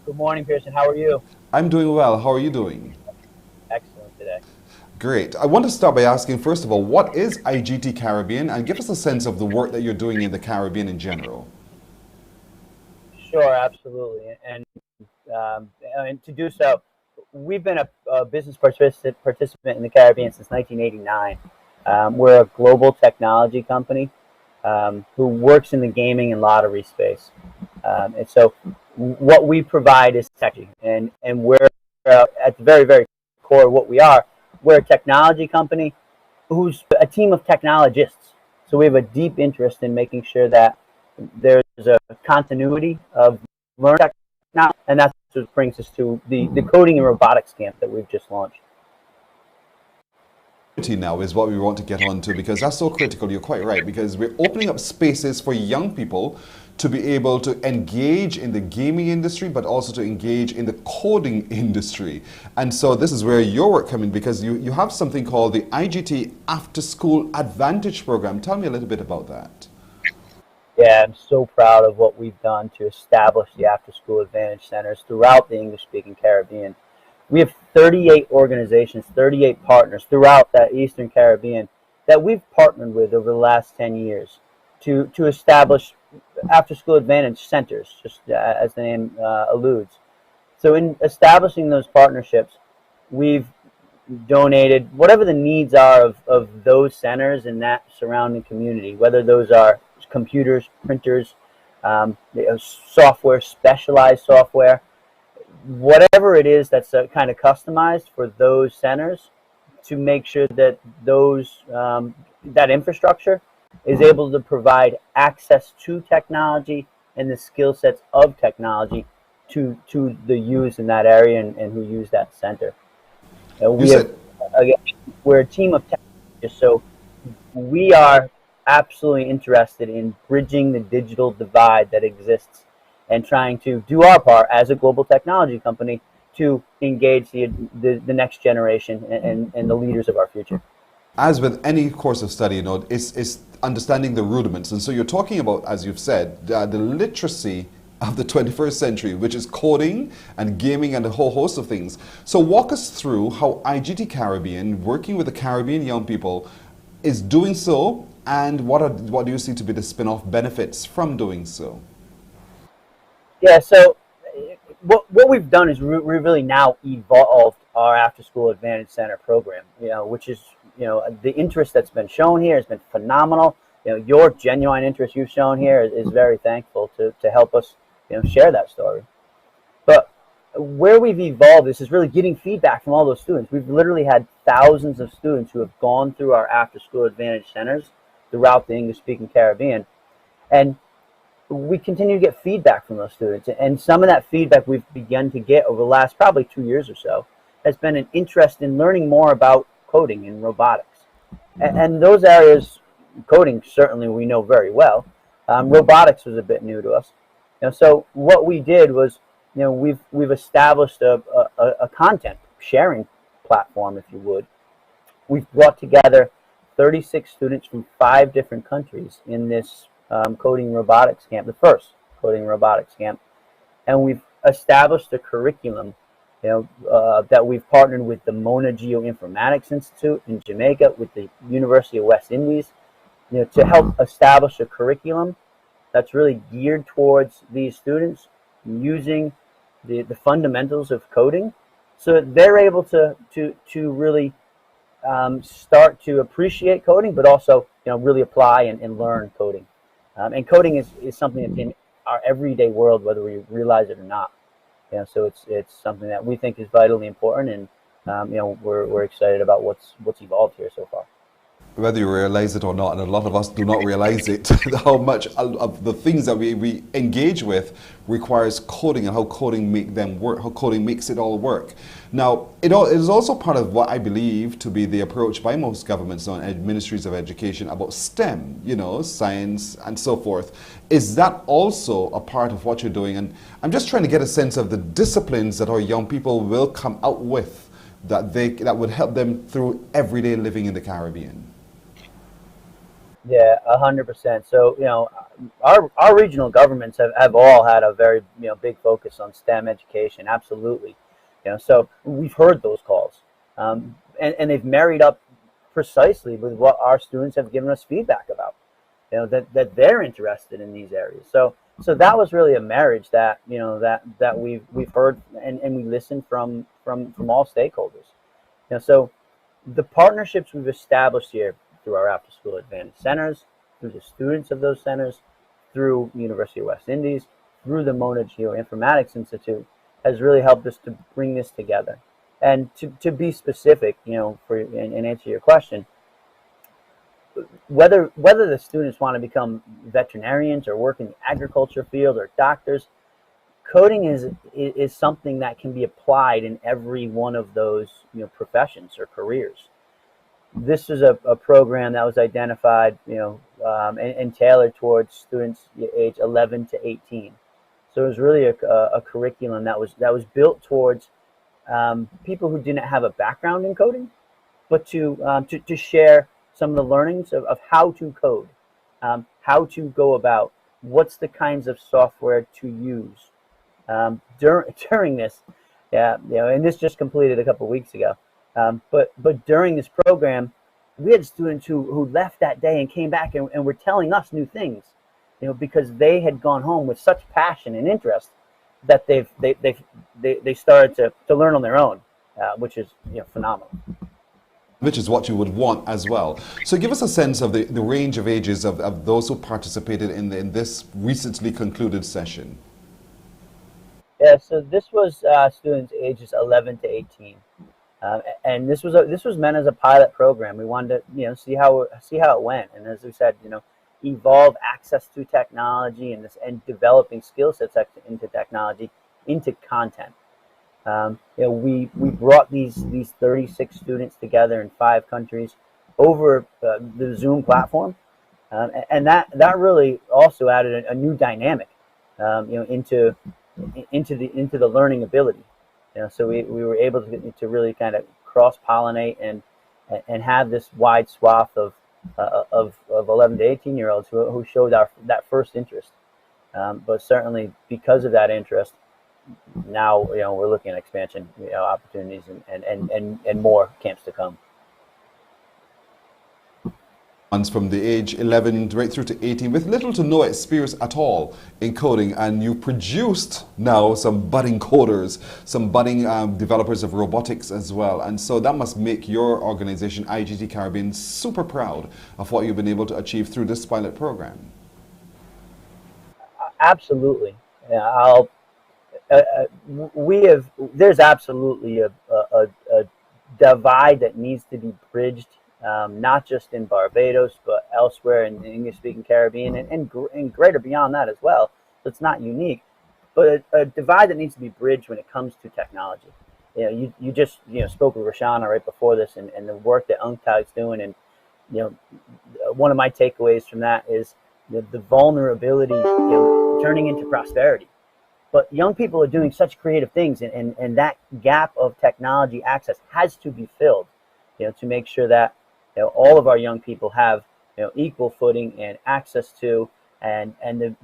Good morning, Pearson. How are you? I'm doing well. How are you doing? Excellent today. Great. I want to start by asking, first of all, what is IGT Caribbean, and give us a sense of the work that you're doing in the Caribbean in general. Sure, absolutely. And to do so, we've been a business participant in the Caribbean since 1989. We're a global technology company who works in the gaming and lottery space. And so what we provide is technology, and we're at the very, very core of what we are. We're a technology company who's a team of technologists. So we have a deep interest in making sure that there's a continuity of learning technology, and that's what brings us to the coding and robotics camp that we've just launched. Now is what we want to get onto, because that's so critical. You're quite right, because we're opening up spaces for young people to be able to engage in the gaming industry, but also to engage in the coding industry. And so this is where your work comes in, because you have something called the IGT After School Advantage Program. Tell me a little bit about that. Yeah, I'm so proud of what we've done to establish the After School Advantage Centers throughout the English-speaking Caribbean. We have 38 organizations, 38 partners throughout that Eastern Caribbean that we've partnered with over the last 10 years to establish after-school advantage centers, just as the name alludes. So in establishing those partnerships, we've donated whatever the needs are of those centers in that surrounding community, whether those are computers, printers, software, specialized software, whatever it is that's kind of customized for those centers, to make sure that those that infrastructure is able to provide access to technology and the skill sets of technology to the youth in that area and who use that center. We're a team of technologists, so we are absolutely interested in bridging the digital divide that exists and trying to do our part as a global technology company to engage the next generation and the leaders of our future. As with any course of study, it's understanding the rudiments. And so you're talking about, as you've said, the literacy of the 21st century, which is coding and gaming and a whole host of things. So walk us through how IGT Caribbean, working with the Caribbean young people, is doing so, and what do you see to be the spin-off benefits from doing so? Yeah, so what we've done is we really now evolved our After School Advantage Center program, which is, the interest that's been shown here has been phenomenal. Your genuine interest you've shown here is very thankful to help us, share that story. But where we've evolved is really getting feedback from all those students. We've literally had thousands of students who have gone through our After School Advantage Centers throughout the English-speaking Caribbean, and we continue to get feedback from those students. And some of that feedback we've begun to get over the last probably 2 years or so has been an interest in learning more about coding and robotics. And those areas, coding certainly we know very well. Robotics was a bit new to us. So what we did was, we've established a content sharing platform, if you would. We've brought together 36 students from 5 different countries in this coding robotics camp, the first coding robotics camp, and we've established a curriculum, that we've partnered with the Mona Geoinformatics Institute in Jamaica, with the University of West Indies, to help establish a curriculum that's really geared towards these students using the fundamentals of coding, so that they're able to really start to appreciate coding, but also really apply and learn coding. And coding is something that's in our everyday world, whether we realize it or not. So it's something that we think is vitally important, and we're excited about what's evolved here so far. Whether you realize it or not, and a lot of us do not realize it, how much of the things that we engage with requires coding, and how coding make them work, how coding makes it all work. Now, it is also part of what I believe to be the approach by most governments on ministries of education about STEM, you know, science and so forth. Is that also a part of what you're doing? And I'm just trying to get a sense of the disciplines that our young people will come out with that would help them through everyday living in the Caribbean. Yeah, 100%. So, you know, our regional governments have all had a very, you know, big focus on STEM education. Absolutely. You know, so we've heard those calls, and they've married up precisely with what our students have given us feedback about. You know, that they're interested in these areas. So that was really a marriage that, you know, that we've heard and we listened from all stakeholders. You know, so the partnerships we've established here through our after-school advantage centers, through the students of those centers, through University of West Indies, through the Mona Geoinformatics Institute, has really helped us to bring this together. And to be specific, you know, and answer your question, whether the students want to become veterinarians or work in the agriculture field or doctors, coding is something that can be applied in every one of those, you know, professions or careers. This is a program that was identified, you know, and tailored towards students age 11 to 18. So it was really a curriculum that was built towards people who didn't have a background in coding, but to share some of the learnings of how to code, how to go about, what's the kinds of software to use during this. Yeah, you know, and this just completed a couple of weeks ago. But during this program, we had students who left that day and came back and were telling us new things, you know, because they had gone home with such passion and interest that they started to learn on their own, which is, you know, phenomenal. Which is what you would want as well. So give us a sense of the range of ages of those who participated in this recently concluded session. Yeah, so this was students ages 11 to 18. And this was meant as a pilot program. We wanted to, you know, see how it went, and as we said, you know, evolve access to technology and developing skill sets into technology into content. You know, we brought these 36 students together in 5 countries over the Zoom platform, and that really also added a new dynamic, you know, into the learning ability. You know, so we were able to really kind of cross-pollinate and have this wide swath of 11 to 18-year-olds who showed that first interest. But certainly because of that interest, now, you know, we're looking at expansion, you know, opportunities and more camps to come. From the age 11 right through to 18 with little to no experience at all in coding, and you produced now some budding coders, some budding developers of robotics as well, and so that must make your organization IGT Caribbean super proud of what you've been able to achieve through this pilot program. Absolutely. Yeah, there's absolutely a divide that needs to be bridged, not just in Barbados, but elsewhere in the English-speaking Caribbean and greater beyond that as well. So it's not unique, but a divide that needs to be bridged when it comes to technology. You know, you just, you know, spoke with Roshana right before this, and the work that UNCTAD's doing, and, you know, one of my takeaways from that is the vulnerability, you know, turning into prosperity. But young people are doing such creative things, and that gap of technology access has to be filled, you know, to make sure that, you know, all of our young people have, you know, equal footing and access to, and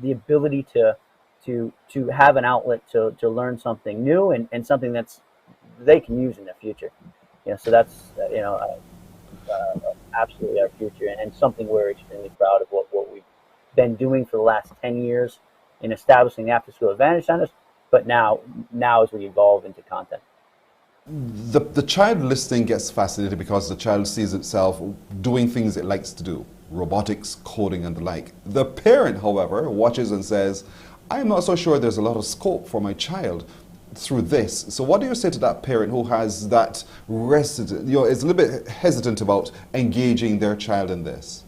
the ability to have an outlet to learn something new and something that's they can use in the future. You know, so that's you know, absolutely our future, and something we're extremely proud of what we've been doing for the last 10 years in establishing the after-school advantage centers, but now as we evolve into content. The child listening gets fascinated because the child sees itself doing things it likes to do, robotics, coding, and the like. The parent, however, watches and says, I'm not so sure there's a lot of scope for my child. through this. So what do you say to that parent who has that resident, is a little bit hesitant about engaging their child in this?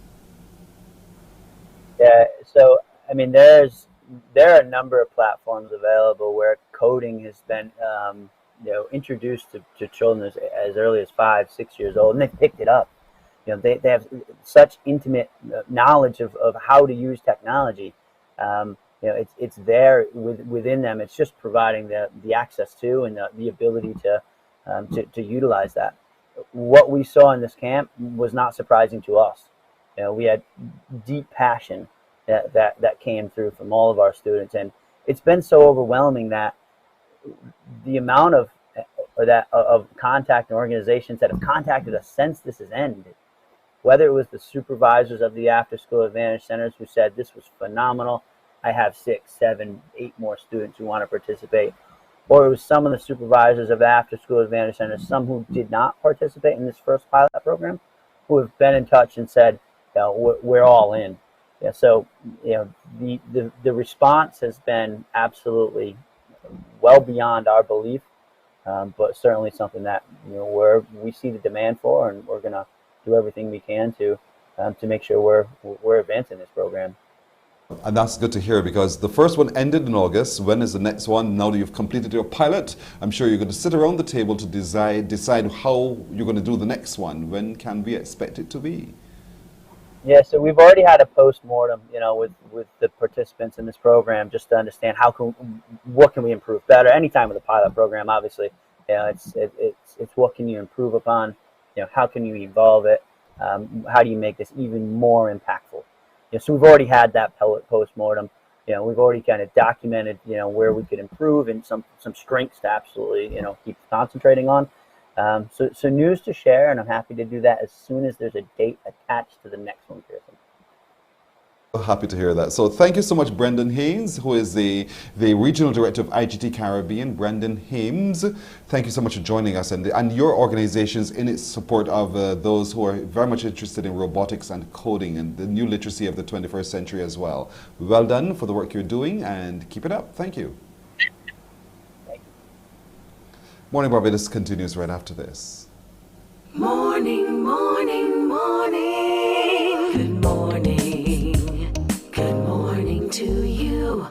Yeah, so I mean, there are a number of platforms available where coding has been introduced to children as early as 5, 6 years old, and they've picked it up. They have such intimate knowledge of how to use technology. It's there within them. It's just providing the access to and the ability to utilize that. What we saw in this camp was not surprising to us. We had deep passion that came through from all of our students, and it's been so overwhelming that the amount of contact and organizations that have contacted us since this has ended, whether it was the supervisors of the after-school advantage centers who said this was phenomenal, I have 6, 7, 8 more students who want to participate, or it was some of the supervisors of the after-school advantage centers, some who did not participate in this first pilot program, who have been in touch and said, we're all in. Yeah, so the response has been absolutely well beyond our belief, but certainly something that we see the demand for, and we're going to do everything we can to make sure we're advancing this program. And that's good to hear, because the first one ended in August. When is the next one? Now that you've completed your pilot, I'm sure you're going to sit around the table to decide how you're going to do the next one. When can we expect it to be? Yeah, so we've already had a post-mortem, with the participants in this program, just to understand what can we improve better. Anytime with a pilot program, obviously, it's what can you improve upon, how can you evolve it, how do you make this even more impactful. So we've already had that post-mortem. We've already kind of documented, where we could improve and some strengths to absolutely, keep concentrating on. So news to share, and I'm happy to do that as soon as there's a date attached to the next one, Pearson. Happy to hear that. So thank you so much, Brendan Hames, who is the Regional Director of IGT Caribbean. Brendan Hames, thank you so much for joining us, and your organizations in its support of those who are very much interested in robotics and coding and the new literacy of the 21st century as well. Well done for the work you're doing, and keep it up. Thank you. Morning Barbados continues right after this. Morning, morning, morning. Good morning. Good morning to you.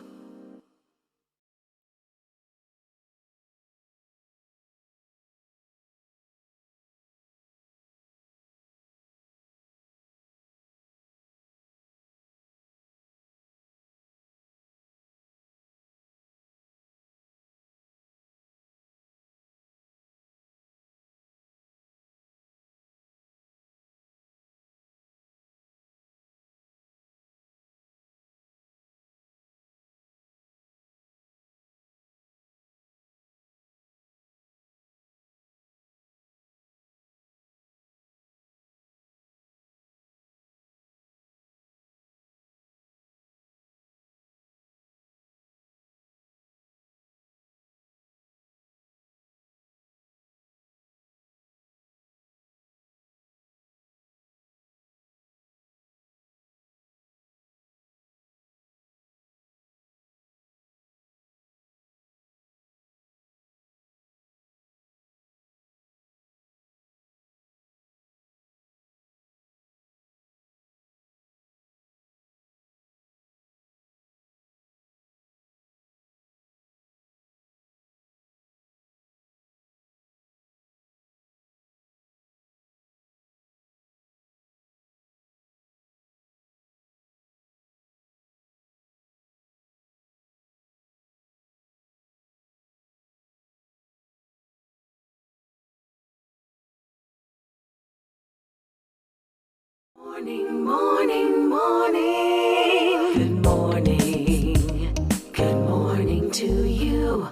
Morning, morning, morning. Good morning. Good morning to you.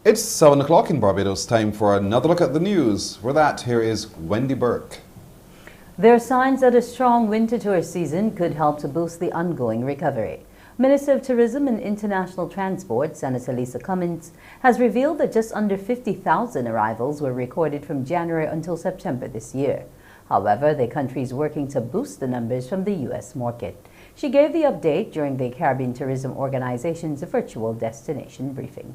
It's 7 o'clock in Barbados. Time for another look at the news. For that, here is Wendy Burke. There are signs that a strong winter tourist season could help to boost the ongoing recovery. Minister of Tourism and International Transport, Senator Lisa Cummins, has revealed that just under 50,000 arrivals were recorded from January until September this year. However, the country is working to boost the numbers from the U.S. market. She gave the update during the Caribbean Tourism Organization's virtual destination briefing.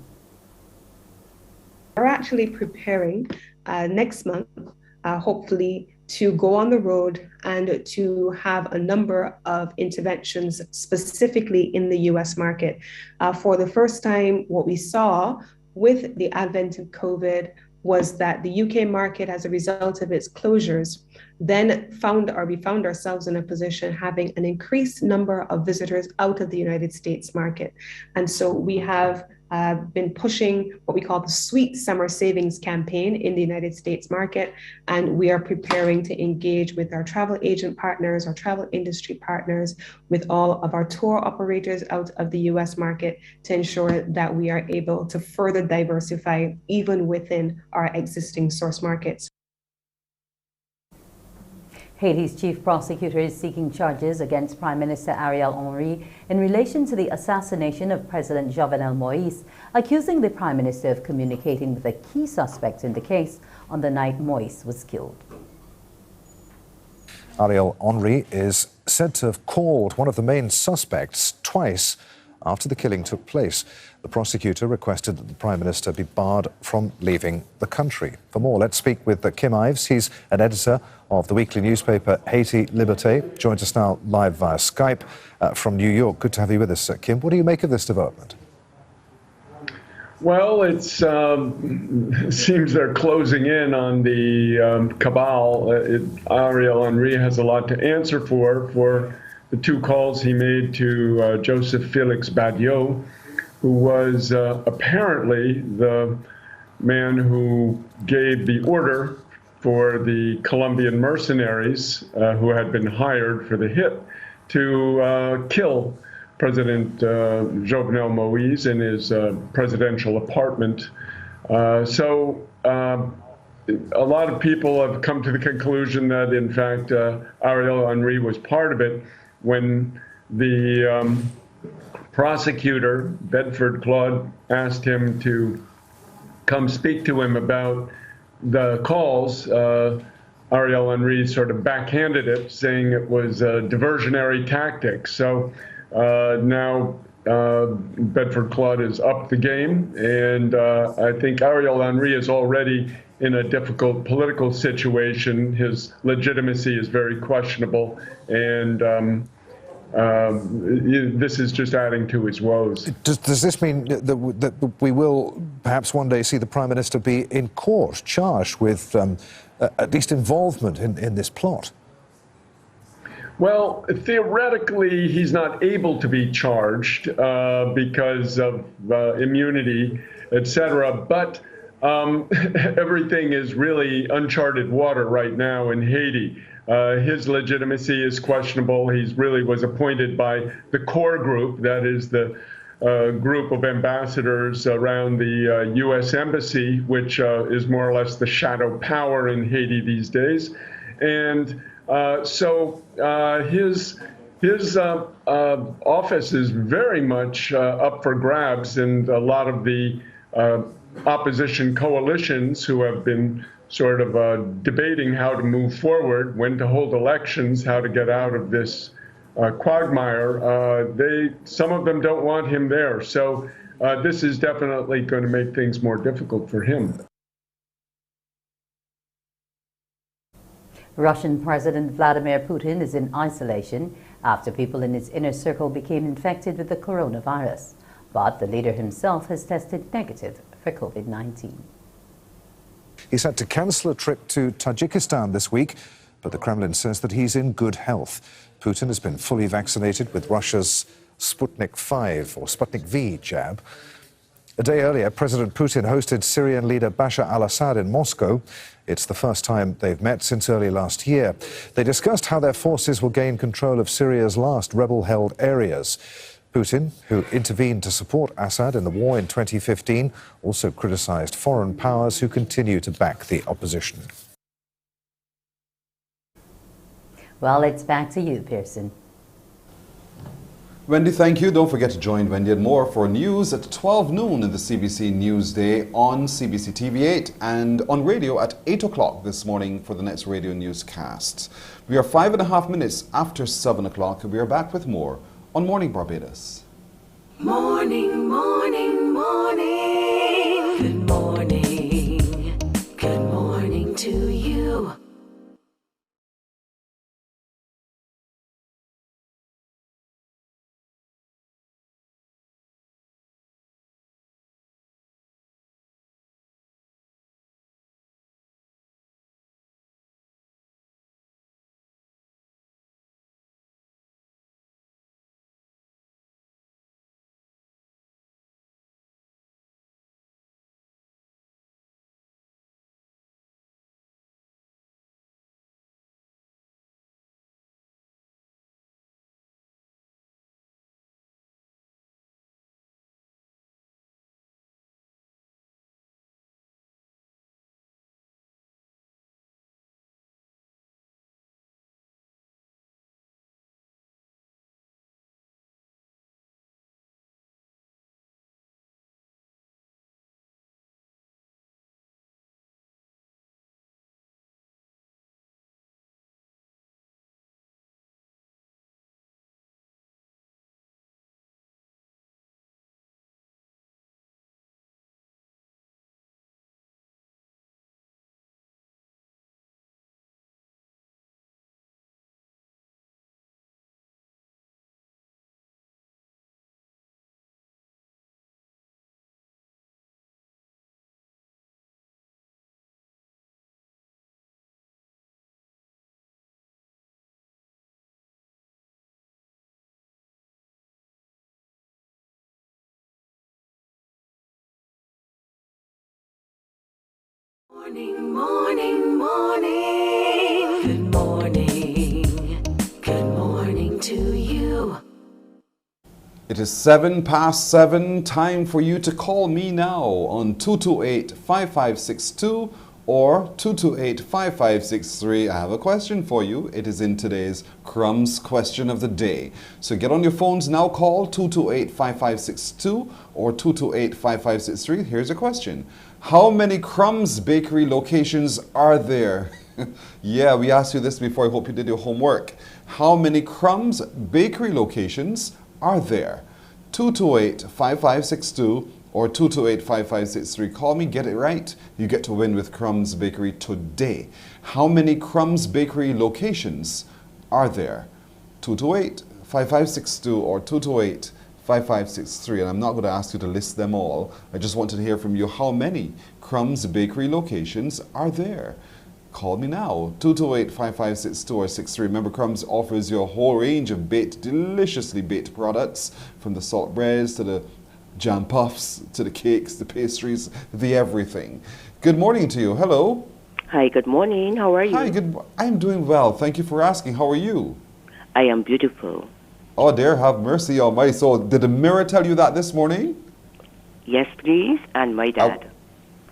actually preparing next month, hopefully, to go on the road and to have a number of interventions specifically in the US market. For the first time, what we saw with the advent of COVID was that the UK market, as a result of its closures, then we found ourselves in a position having an increased number of visitors out of the United States market. And so we have been pushing what we call the Sweet Summer Savings campaign in the United States market, and we are preparing to engage with our travel agent partners, our travel industry partners, with all of our tour operators out of the US market to ensure that we are able to further diversify even within our existing source markets. Haiti's chief prosecutor is seeking charges against Prime Minister Ariel Henry in relation to the assassination of President Jovenel Moïse, accusing the Prime Minister of communicating with a key suspect in the case on the night Moïse was killed. Ariel Henry is said to have called one of the main suspects twice after the killing took place. The prosecutor requested that the Prime Minister be barred from leaving the country. For more, let's speak with Kim Ives. He's an editor of the weekly newspaper Haiti Liberté. Joins us now live via Skype from New York. Good to have you with us, Kim. What do you make of this development? Well, it seems they're closing in on the cabal. Ariel Henry has a lot to answer for the two calls he made to Joseph Felix Badiou, who was apparently the man who gave the order for the Colombian mercenaries who had been hired for the hit to kill President Jovenel Moïse in his presidential apartment. So a lot of people have come to the conclusion that, in fact, Ariel Henry was part of it when the prosecutor, Bedford Claude, asked him to come speak to him about the calls. Ariel Henry sort of backhanded it, saying it was a diversionary tactic. So now Bedford Claude is up the game, and I think Ariel Henry is already in a difficult political situation. His legitimacy is very questionable, and this is just adding to his woes. Does this mean that we will perhaps one day see the Prime Minister be in court, charged with at least involvement in this plot? Well, theoretically, he's not able to be charged because of immunity, etc. But everything is really uncharted water right now in Haiti. His legitimacy is questionable. He really was appointed by the core group, that is the group of ambassadors around the U.S. Embassy, which is more or less the shadow power in Haiti these days. And so his office is very much up for grabs, and a lot of the opposition coalitions who have been sort of debating how to move forward, when to hold elections, how to get out of this quagmire, some of them don't want him there. So this is definitely going to make things more difficult for him. Russian President Vladimir Putin is in isolation after people in his inner circle became infected with the coronavirus. But the leader himself has tested negative for COVID-19. He's had to cancel a trip to Tajikistan this week, but the Kremlin says that he's in good health. Putin has been fully vaccinated with Russia's Sputnik 5 or Sputnik V jab. A day earlier, President Putin hosted Syrian leader Bashar al-Assad in Moscow. It's the first time they've met since early last year. They discussed how their forces will gain control of Syria's last rebel-held areas. Putin, who intervened to support Assad in the war in 2015, also criticized foreign powers who continue to back the opposition. Well, it's back to you, Pearson. Wendy, thank you. Don't forget to join Wendy and more for news at 12 noon in the CBC Newsday on CBC TV8 and on radio at 8 o'clock this morning for the next radio newscasts. We are 5.5 minutes after 7 o'clock and we are back with more on Morning Barbados. Morning, morning, morning. Good morning. Morning, morning. Good morning. Good morning to you. It is 7:07. Time for you to call me now on 228-5562 or 228-5563. I have a question for you. It is in today's Crumbs question of the day. So get on your phones now. Call 228-5562 or 228-5563. Here's a question. How many Crumbs Bakery locations are there? Yeah, we asked you this before. I hope you did your homework. How many Crumbs Bakery locations are there? 228-5562 or 228-5563. Call me, get it right. You get to win with Crumbs Bakery today. How many Crumbs Bakery locations are there? 228-5562 or 228-5563. And I'm not going to ask you to list them all. I just wanted to hear from you how many Crumbs Bakery locations are there. Call me now, 228-5562 or 63. Remember, Crumbs offers you a whole range of baked, deliciously baked products, from the salt breads to the jam puffs to the cakes, the pastries, the everything. Good morning to you. Hello. Hi, good morning. How are you? Hi, I'm doing well. Thank you for asking. How are you? I am beautiful. Oh, dear, have mercy on my soul. Did the mirror tell you that this morning? Yes, please, and my dad.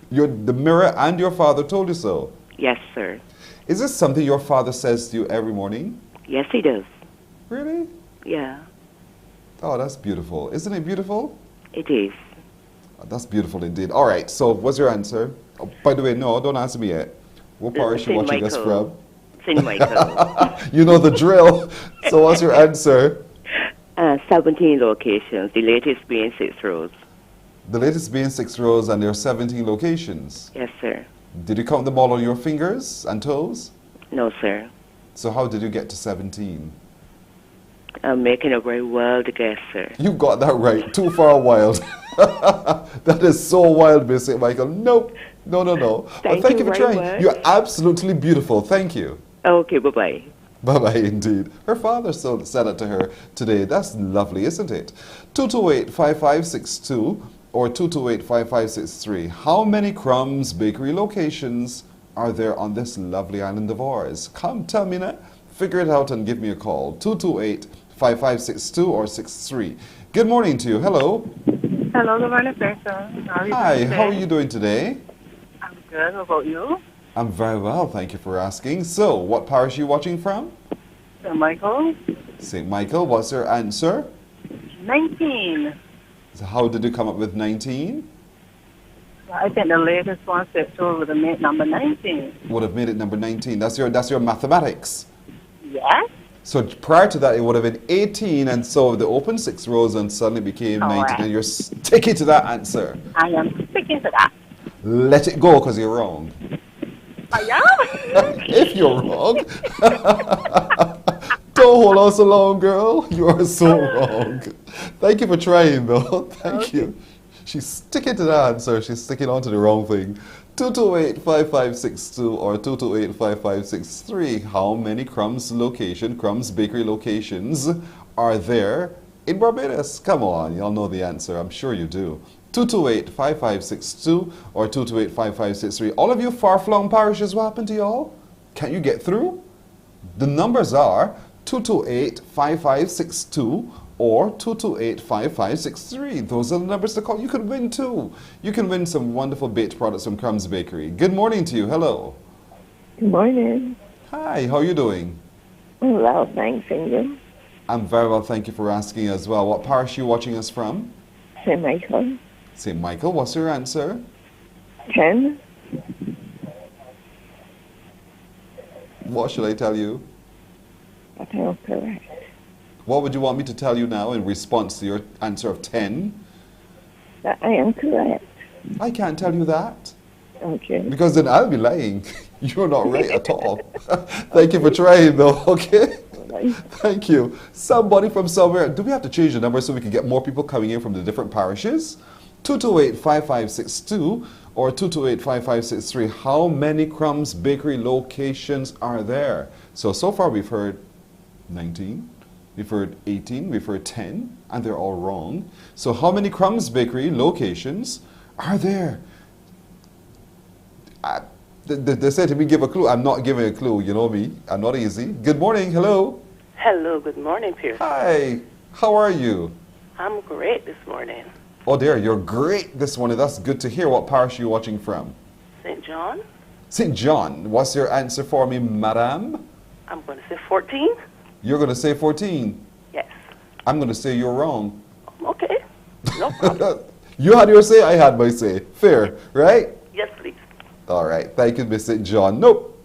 The mirror and your father told you so? Yes, sir. Is this something your father says to you every morning? Yes, he does. Really? Yeah. Oh, that's beautiful. Isn't it beautiful? It is. That's beautiful indeed. All right, so what's your answer? Oh, by the way, no, don't answer me yet. What parish are you watching us from? St. Michael. You know the drill. So what's your answer? 17 locations, the latest being 6 rows. The latest being 6 rows, and there are 17 locations? Yes, sir. Did you count them all on your fingers and toes? No, sir. So how did you get to 17? I'm making a very wild guess, sir. You got that right. Too far wild. That is so wild, Miss St. Michael. Nope. No. Thank you for trying. much. You're absolutely beautiful. Thank you. Okay, bye-bye. Bye-bye indeed. Her father said it to her today. That's lovely, isn't it? 228-5562 or 228-5563. How many Crumbs Bakery locations are there on this lovely island of ours? Come tell me now. Figure it out and give me a call. 228-5562 or 63. Good morning to you. Hello. Hello, good morning, person. Hi, how are you doing today? I'm good. How about you? I'm very well, thank you for asking. So, what parish are you watching from? St. Michael. St. Michael, what's your answer? 19. So how did you come up with 19? I think the latest one set two would have made number 19. Would have made it number 19. That's your mathematics. Yes. So prior to that, it would have been 18, and so the open 6 rows and suddenly became 19, right. and you're sticking to that answer. I am sticking to that. Let it go, because you're wrong. I am? If you're wrong. Don't hold on so long, girl. You are so wrong. Thank you for trying, though. Thank you. She's sticking to that answer. She's sticking on to the wrong thing. 228-5562 or 228-5563. How many Crumbs Bakery locations are there in Barbados? Come on, y'all know the answer. I'm sure you do. 228-5562 or 228-5563. All of you far-flung parishes, what happened to y'all? Can't you get through? The numbers are 228-5562 or 228-5563. Those are the numbers to call. You could win too. You can win some wonderful baked products from Crumbs Bakery. Good morning to you. Hello. Good morning. Hi, how are you doing? Well, thanks, and you? I'm very well, thank you for asking as well. What parish are you watching us from? St. Michael. St. Michael, what's your answer? 10. What should I tell you? I am correct. What would you want me to tell you now in response to your answer of 10? That I am correct. I can't tell you that. Okay. Because then I'll be lying. You're not right at all. Thank you for trying though, okay? Thank you. Somebody from somewhere. Do we have to change the number so we can get more people coming in from the different parishes? 228-5562 or 228-5563. How many Crumbs Bakery locations are there? So far we've heard 19, we've heard 18, we've heard 10, and they're all wrong. So how many Crumbs Bakery locations are there? They say to me, give a clue. I'm not giving a clue. You know me. I'm not easy. Good morning. Hello. Hello, good morning, Pierce. Hi. How are you? I'm great this morning. Oh, dear. You're great this morning. That's good to hear. What parish are you watching from? St. John? St. John. What's your answer for me, madam? I'm going to say 14. You're going to say 14. Yes. I'm going to say you're wrong. Okay. No problem. You had your say, I had my say. Fair, right? Yes, please. All right. Thank you, Miss St. John. Nope.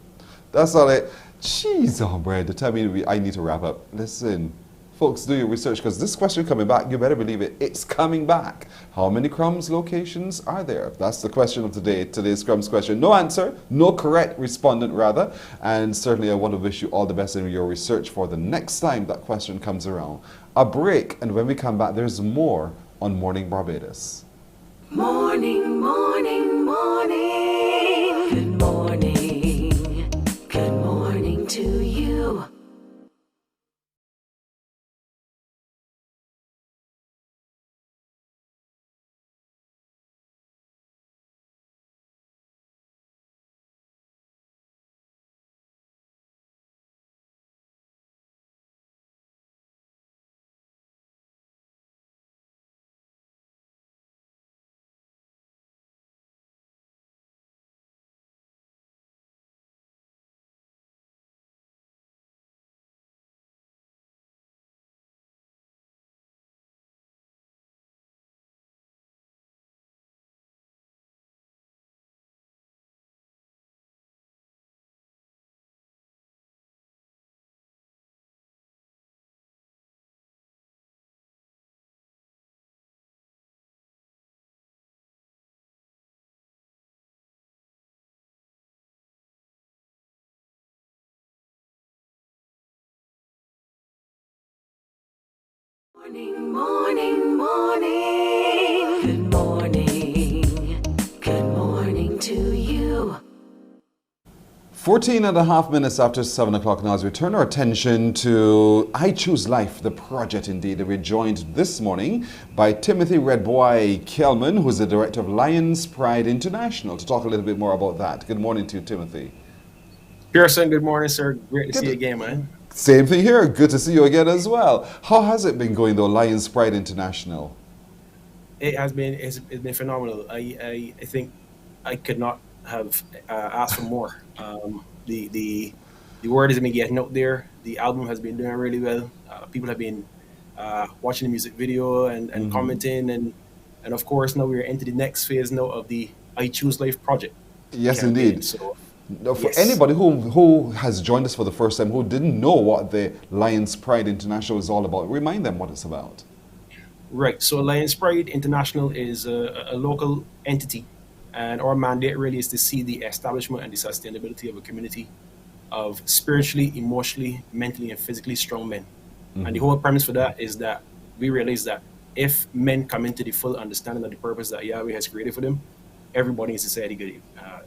That's all right. Jeez, oh, Brad, the time I need to wrap up. Listen, folks, do your research because this question coming back, you better believe it, it's coming back. How many crumbs locations are there? That's the question of today, today's crumbs question. No answer, no correct respondent rather. And certainly I want to wish you all the best in your research for the next time that question comes around. A break, and when we come back, there's more on Morning Barbados. Morning, morning, morning. Good morning. Good morning to you. Morning, morning, morning. Good morning. Good morning to you. 14 and a half minutes after 7 o'clock now as we turn our attention to I Choose Life, the project indeed. We're joined this morning by Timothy Redboy Kelman, who's the director of Lions Pride International, to talk a little bit more about that. Good morning to you, Timothy. Pearson, good morning, sir. Great to see you again, man. Same thing here. Good to see you again as well. How has it been going though, Lions Pride International? It has been, it's been phenomenal. I think I could not have asked for more. The word has been getting out there. The album has been doing really well. People have been watching the music video and commenting, and of course now we're into the next phase now of the I Choose Life project. Yes, campaign. indeed. So, Now, for yes. anybody who has joined us for the first time, who didn't know what the Lions Pride International is all about, remind them what it's about. Right. So Lions Pride International is a local entity, and our mandate really is to see the establishment and the sustainability of a community of spiritually, emotionally, mentally, and physically strong men. And the whole premise for that is that we realize that if men come into the full understanding of the purpose that Yahweh has created for them, everybody in society good.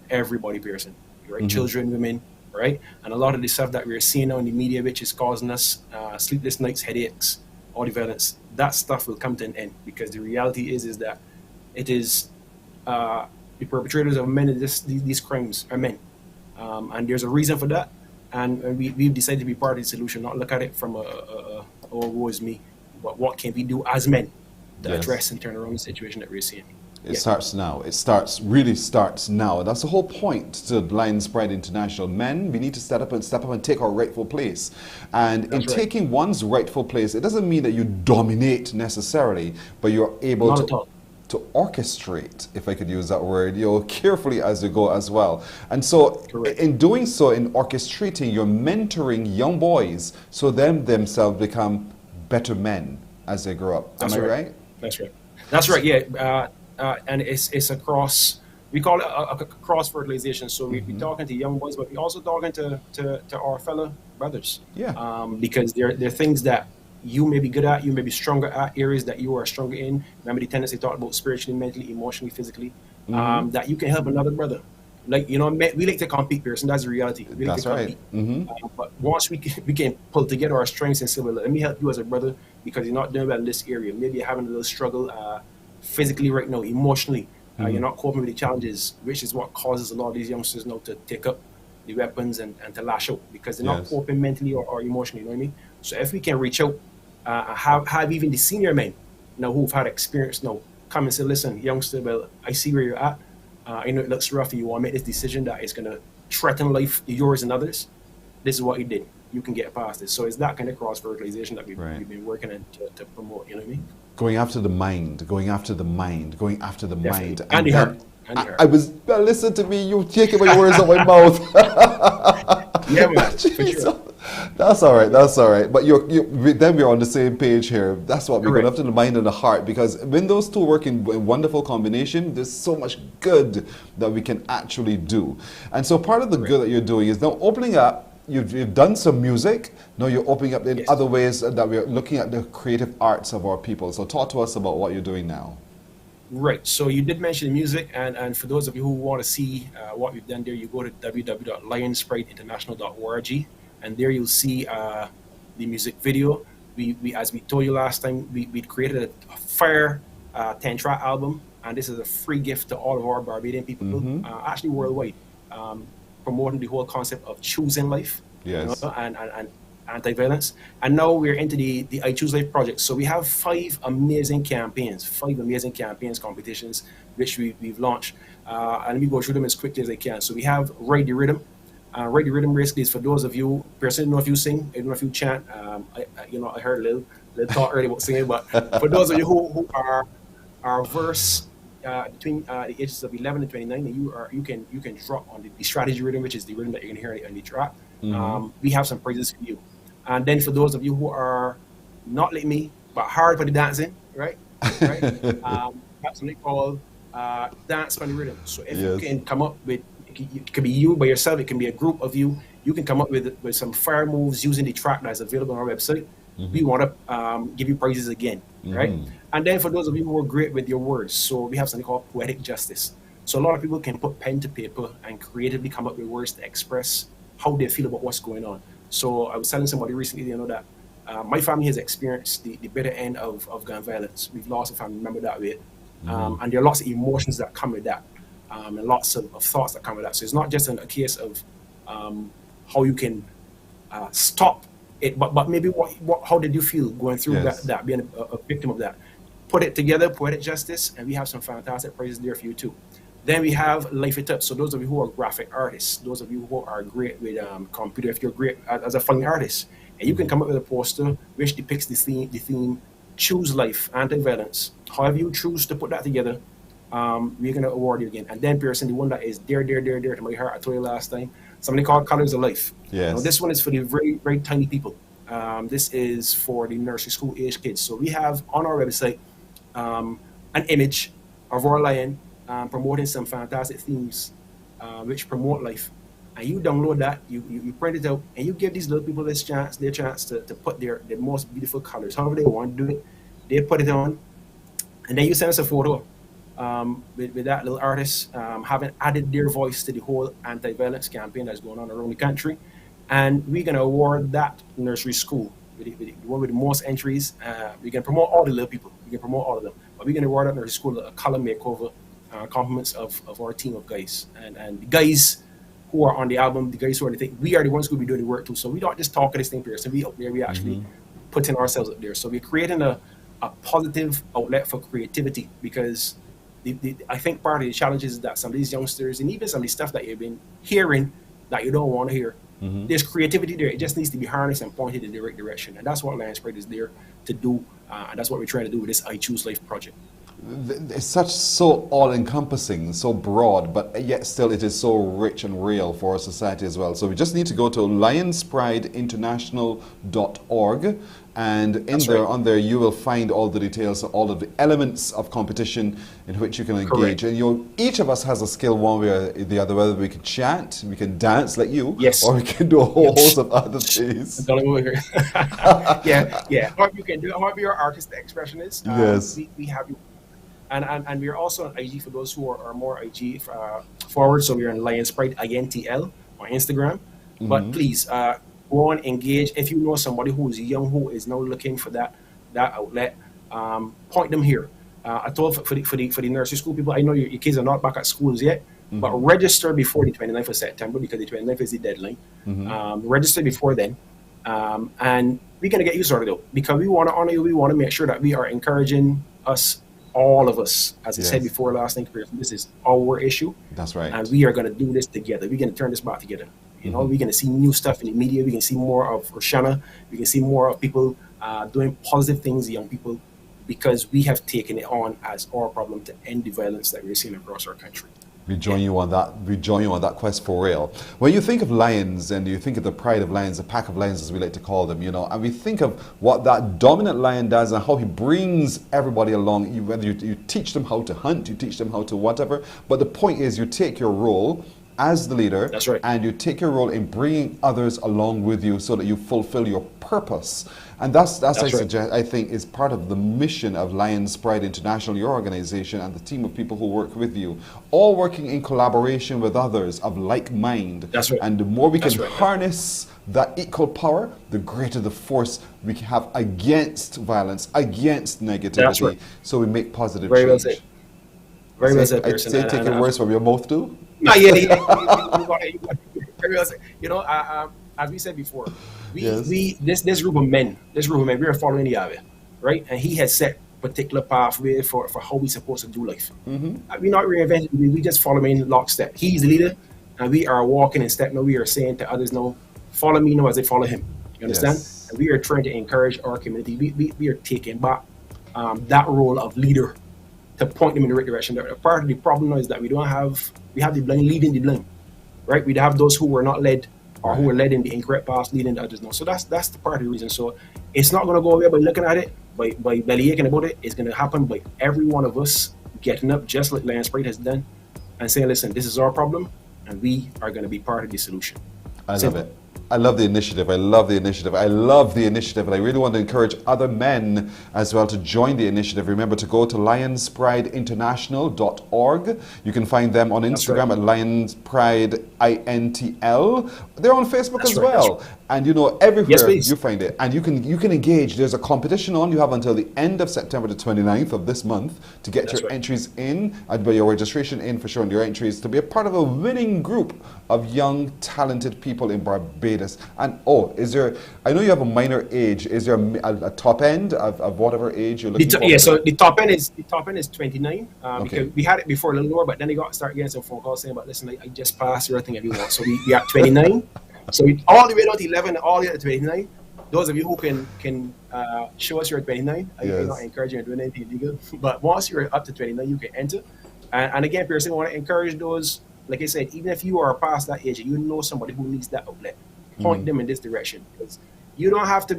Everybody, person, right? Children, women, right? And a lot of the stuff that we're seeing now in the media, which is causing us sleepless nights, headaches, all the violence, that stuff will come to an end, because the reality is that it is the perpetrators of many of these crimes are men, and there's a reason for that. And we've decided to be part of the solution, not look at it from oh, woe is me, but what can we do as men to address and turn around the situation that we're seeing. It starts now. It really starts now. That's the whole point to Lions Pride International. Men, we need to step up and take our rightful place. And in taking one's rightful place, it doesn't mean that you dominate necessarily, but you're able to orchestrate, if I could use that word, carefully as you go as well. And so in doing so, in orchestrating, you're mentoring young boys so them themselves become better men as they grow up. Am I right? That's right. That's right, yeah. And it's a cross, we call it a cross fertilization. So we're talking to young boys, but we're also talking to our fellow brothers. Yeah. Because there are things that you may be good at, you may be stronger at, areas that you are stronger in. Remember the tendency to talk about spiritually, mentally, emotionally, physically, that you can help another brother. Like, we like to compete, Pearson. That's the reality. We like to compete. But once we can pull together our strengths and say, well, let me help you as a brother because you're not doing well in this area. Maybe you're having a little struggle physically right now, emotionally. You're not coping with the challenges, which is what causes a lot of these youngsters now to take up the weapons and to lash out because they're not Yes. coping mentally or emotionally, you know what I mean? So if we can reach out, have even the senior men now who've had experience now come and say, listen, youngster, well, I see where you're at. I know it looks rough. You want to make this decision that is going to threaten life, yours and others. This is what you did. You can get past this. So it's that kind of cross-fertilization that we've been working on to promote, you know what I mean? Going after the mind, going after the mind, going after the mind. And the then- heart. And the heart. I was, listen to me, you taking my words out my mouth. Yeah, man, for sure. That's all right. But then we're on the same page here. That's what we're going after, the mind and the heart, because when those two work in wonderful combination, there's so much good that we can actually do. And so part of the good that you're doing is now opening up. You've done some music. Now you're opening up in other ways that we're looking at the creative arts of our people. So talk to us about what you're doing now. Right. So you did mention music, and for those of you who want to see what we've done there, you go to www.lionsprighteinternational.org, and there you'll see the music video. We as we told you last time, we created a fire 10-track album, and this is a free gift to all of our Barbadian people, actually worldwide, promoting the whole concept of choosing life, Yes. and anti-violence. And now we're into the I Choose Life project. So we have 5 amazing campaigns, competitions, which we've launched. And let me go through them as quickly as I can. So we have Ride the Rhythm. Ride the Rhythm basically is for those of you, personally, I don't know if you sing, I don't know if you chant. I heard a little talk earlier about singing, but for those of you who are verse between the ages of 11 and 29, and you can drop on the strategy rhythm, which is the rhythm that you're going to hear on the track. We have some prizes for you. And then for those of you who are not like me, but hard for the dancing, right? That's something called Dance on the Rhythm. So if you can come up with, it could be you by yourself, it can be a group of you, you can come up with some fire moves using the track that's available on our website. We want to give you prizes again, right? And then for those of you who are great with your words, so we have something called poetic justice. So a lot of people can put pen to paper and creatively come up with words to express how they feel about what's going on. So I was telling somebody recently, that my family has experienced the bitter end of gun violence. We've lost a family member that way. And there are lots of emotions that come with that, and lots of thoughts that come with that. So it's not just a case of how you can stop it, but maybe how did you feel going through that being a victim of that? Put it together, poetic justice, and we have some fantastic prizes there for you too. Then we have Life It Up. So those of you who are graphic artists, those of you who are great with computer, if you're great as a fine artist, and you can come up with a poster which depicts the theme choose life, anti-violence. However you choose to put that together, we're going to award you again. And then, Pearson, the one that is dear to my heart, I told you last time, something called Colors of Life. Yes. Now, this one is for the very, very tiny people. This is for the nursery school age kids. So we have on our website an image of our lion promoting some fantastic themes which promote life. And you download that, you print it out, and you give these little people their chance to put their most beautiful colors, however they want to do it. They put it on, and then you send us a photo with that little artist having added their voice to the whole anti-violence campaign that's going on around the country. And we're going to award that nursery school with the one with the most entries. We can promote all the little people. We can promote all of them. But we're going to award that nursery school a color makeover, compliments of our team of guys. And the guys who are on the album, the guys who are the thing, we are the ones who will be doing the work too. So we don't just talk at this thing, Pearson. We up there, we actually putting ourselves up there. So we're creating a positive outlet for creativity, because I think part of the challenge is that some of these youngsters, and even some of the stuff that you've been hearing that you don't want to hear, there's creativity there. It just needs to be harnessed and pointed in the right direction. And that's what Lions Pride is there to do. And that's what we're trying to do with this I Choose Life project. It's so all-encompassing, so broad, but yet still it is so rich and real for our society as well. So we just need to go to lionsprighteinternational.org, and on there you will find all the details, all of the elements of competition in which you can engage. Correct. And each of us has a skill one way or the other, whether we can chant, we can dance like you, or we can do a whole host of other things. However you can do it, however your artistic expression is, we have you. And we're also on IG for those who are more IG forward. So we're on Lions Pride INTL on Instagram. But please go on, engage. If you know somebody who is young, who is now looking for that outlet, point them here. I told for the nursery school people, I know your kids are not back at schools yet, but register before the 29th of September because the 29th is the deadline. Register before then, and we're gonna get you sorted out because we want to honor you. We want to make sure that we are encouraging all of us, as I said before last night. This is our issue. That's right. And we are gonna do this together. We're gonna turn this back together. You know, we're gonna see new stuff in the media. We can see more of Roshana. We can see more of people doing positive things, young people, because we have taken it on as our problem to end the violence that we're seeing across our country. We join you on that. We join you on that quest for real. When you think of lions and you think of the pride of lions, the pack of lions as we like to call them, you know, and we think of what that dominant lion does and how he brings everybody along, whether you teach them how to hunt, you teach them how to whatever, but the point is you take your role as the leader. That's right. And you take your role in bringing others along with you so that you fulfill your purpose. And that's right. I think is part of the mission of Lions Pride International, your organization, and the team of people who work with you, all working in collaboration with others of like mind. That's right. And the more we can harness that equal power, the greater the force we can have against violence, against negativity. That's right. So we make positive change. Well said. Very well said, Pearson. I'd say take your words from your mouth too. No, yeah. You know, as we said before, this group of men, we are following the Yahweh, right? And he has set particular pathway for how we're supposed to do life. We're not reinventing, we just following lockstep. He's the leader, and we are walking in step. Now we are saying to others, now, follow me now as they follow him. You understand? Yes. And we are trying to encourage our community. We are taking back that role of leader to point them in the right direction. Part of the problem now is that we have the blind leading the blind, right? We have those who were not led or who were led in the incorrect path leading the others now. So that's the part of the reason. So it's not going to go away by looking at it, by belly aching about it. It's going to happen by every one of us getting up, just like Lions Pride has done, and saying, listen, this is our problem, and we are going to be part of the solution. I love it. I love the initiative. I love the initiative. I love the initiative. And I really want to encourage other men as well to join the initiative. Remember to go to lionsprideinternational.org. You can find them on Instagram at lionspridintl. They're on Facebook as well. And you know, everywhere you find it. And you can engage. There's a competition on. You have until the end of September the 29th of this month to get your entries in, and your registration in for sure, and your entries to be a part of a winning group of young, talented people in Barbados. And I know you have a minor age. Is there a top end of whatever age you're looking for? Yeah, so the top end is 29. Because we had it before a little lower, but then they start getting some phone calls saying, but listen, I just passed everything that you want. So we are 29. So all the way down to 11, all the way to 29. Those of you who can show us you're at 29, I'm not encouraging you to do anything illegal. But once you're up to 29, you can enter. And again, Pearson, I want to encourage those, like I said, even if you are past that age, you know somebody who needs that outlet, point them in this direction. Because you don't have to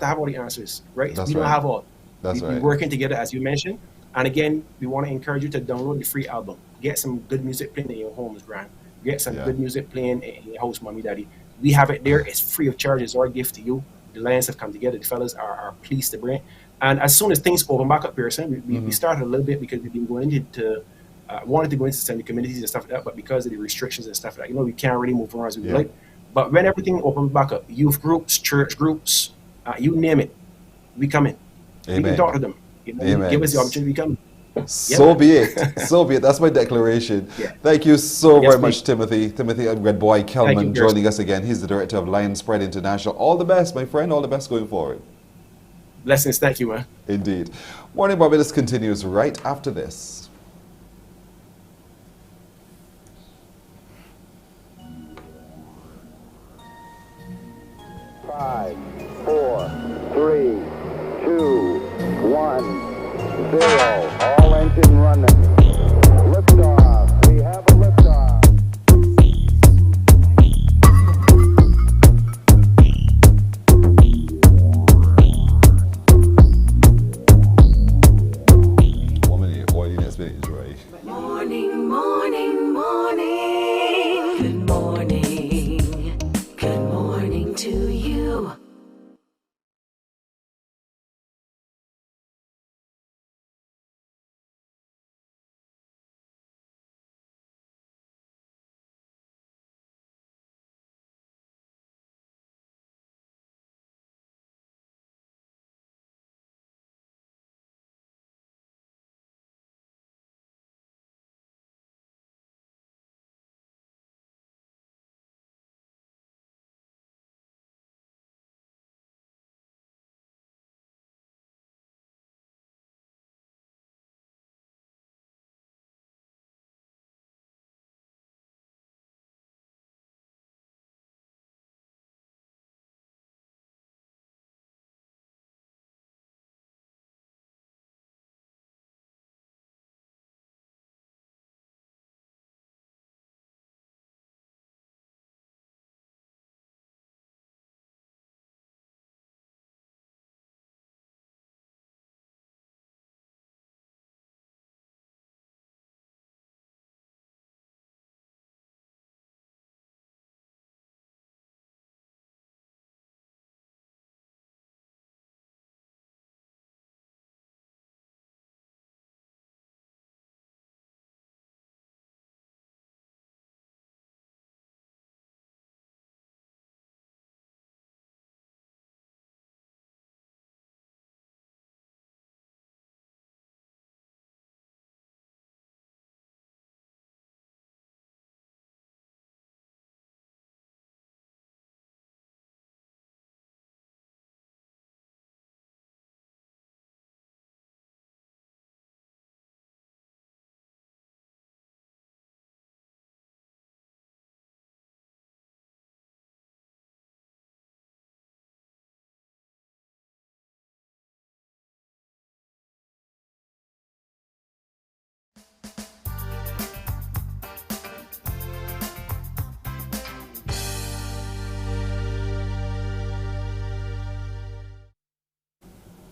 have all the answers, right? We don't have all. We're working together, as you mentioned. And again, we want to encourage you to download the free album. Get some good music playing in your homes, Grant. Get some good music playing in your house, mommy, daddy. We have it there. It's free of charge. It's our gift to you. The Lions have come together. The fellas are pleased to bring it. And as soon as things open back up, Pearson, we started a little bit because we've been going into wanted to go into some communities and stuff like that, but because of the restrictions and stuff like that, we can't really move around as we would like. But when everything opens back up, youth groups, church groups, you name it, we come in. Amen. We can talk to them. Give us the opportunity, we come in. So be it. So be it. That's my declaration. Thank you so very much, Timothy. Timothy Red Boy Kelman joining us again. He's the director of Lions Pride International. All the best, my friend. All the best going forward. Blessings. Thank you, man. Indeed. Morning Barbados continues right after this. 5, 4, 3, 2, 1, 0. All engine running. Liftoff. We have a liftoff. Morning, morning, morning. Good morning. Good morning to you.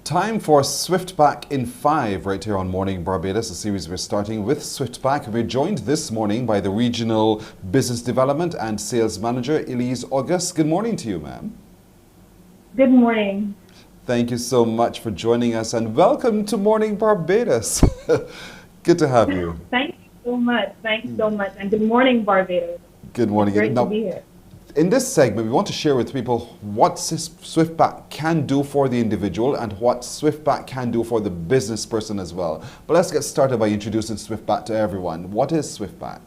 Time for Swiftback in 5 right here on Morning Barbados, a series we're starting with Swiftback. We're joined this morning by the Regional Business Development and Sales Manager, Elise August. Good morning to you, ma'am. Good morning. Thank you so much for joining us and welcome to Morning Barbados. Good to have you. Thank you so much. Thanks so much. And good morning, Barbados. Good morning. It's great Now, to be here. in this segment, we want to share with people what Swiftback can do for the individual and what Swiftback can do for the business person as well. But let's get started by introducing Swiftback to everyone. What is Swiftback?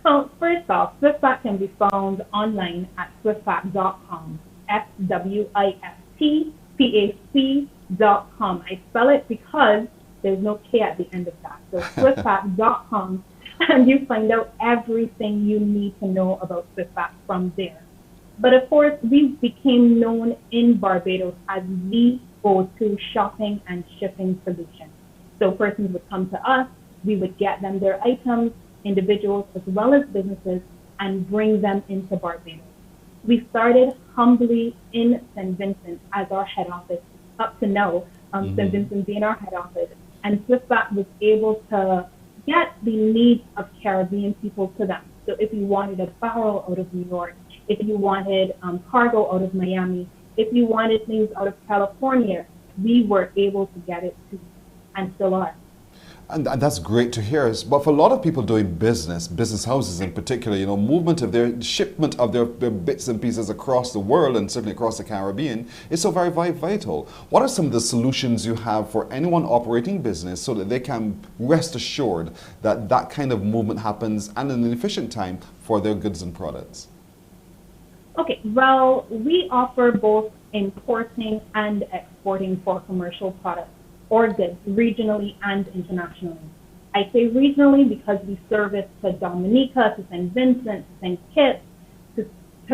Well, first off, Swiftback can be found online at swiftback.com. SWIFTPAC.com. I spell it because there's no K at the end of that. So swiftback.com. And you find out everything you need to know about Swiftback from there. But of course, we became known in Barbados as the go-to shopping and shipping solution. So persons would come to us, we would get them their items, individuals as well as businesses, and bring them into Barbados. We started humbly in St. Vincent as our head office up to now, St. Vincent being our head office. And Swiftback was able to get the needs of Caribbean people to them. So if you wanted a barrel out of New York, if you wanted cargo out of Miami, if you wanted things out of California, we were able to get it to, and still are. And that's great to hear. But for a lot of people doing business houses in particular, movement of their shipment of their bits and pieces across the world and certainly across the Caribbean is so very, very vital. What are some of the solutions you have for anyone operating business so that they can rest assured that that kind of movement happens and in an efficient time for their goods and products? Okay, well, we offer both importing and exporting for commercial products or goods, regionally and internationally. I say regionally because we service to Dominica, to St. Vincent, to St. Kitts, to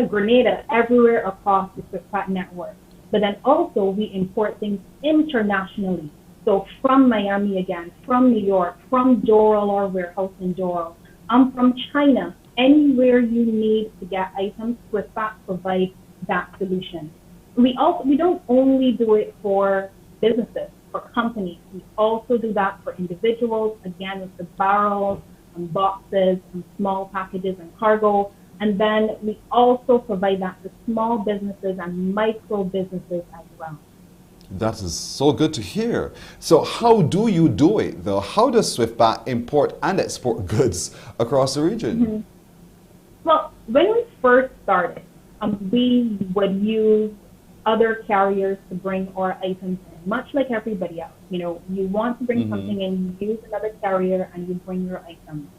Grenada, everywhere across the Swiftback network. But then also we import things internationally. So from Miami again, from New York, from Doral, our warehouse in Doral, from China, anywhere you need to get items, Swiftback provides that solution. We don't only do it for businesses, for companies. We also do that for individuals, again with the barrels and boxes and small packages and cargo. And then we also provide that to small businesses and micro businesses as well. That is so good to hear. So how do you do it though? How does Swiftback import and export goods across the region? Well, when we first started, we would use other carriers to bring our items in, much like everybody else. You want to bring something in, you use another carrier and you bring your items.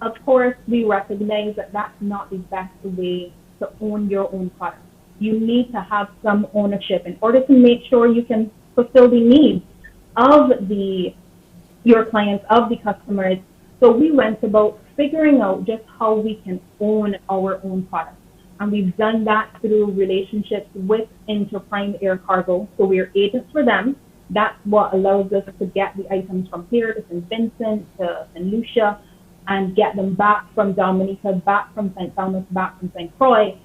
Of course, we recognize that that's not the best way to own your own product. You need to have some ownership in order to make sure you can fulfill the needs of your clients, of the customers. So we went about figuring out just how we can own our own product. And we've done that through relationships with Interprime Air Cargo. So we're agents for them. That's what allows us to get the items from here to St. Vincent, to St. Lucia, and get them back from Dominica, back from St. Thomas, back from St. Croix.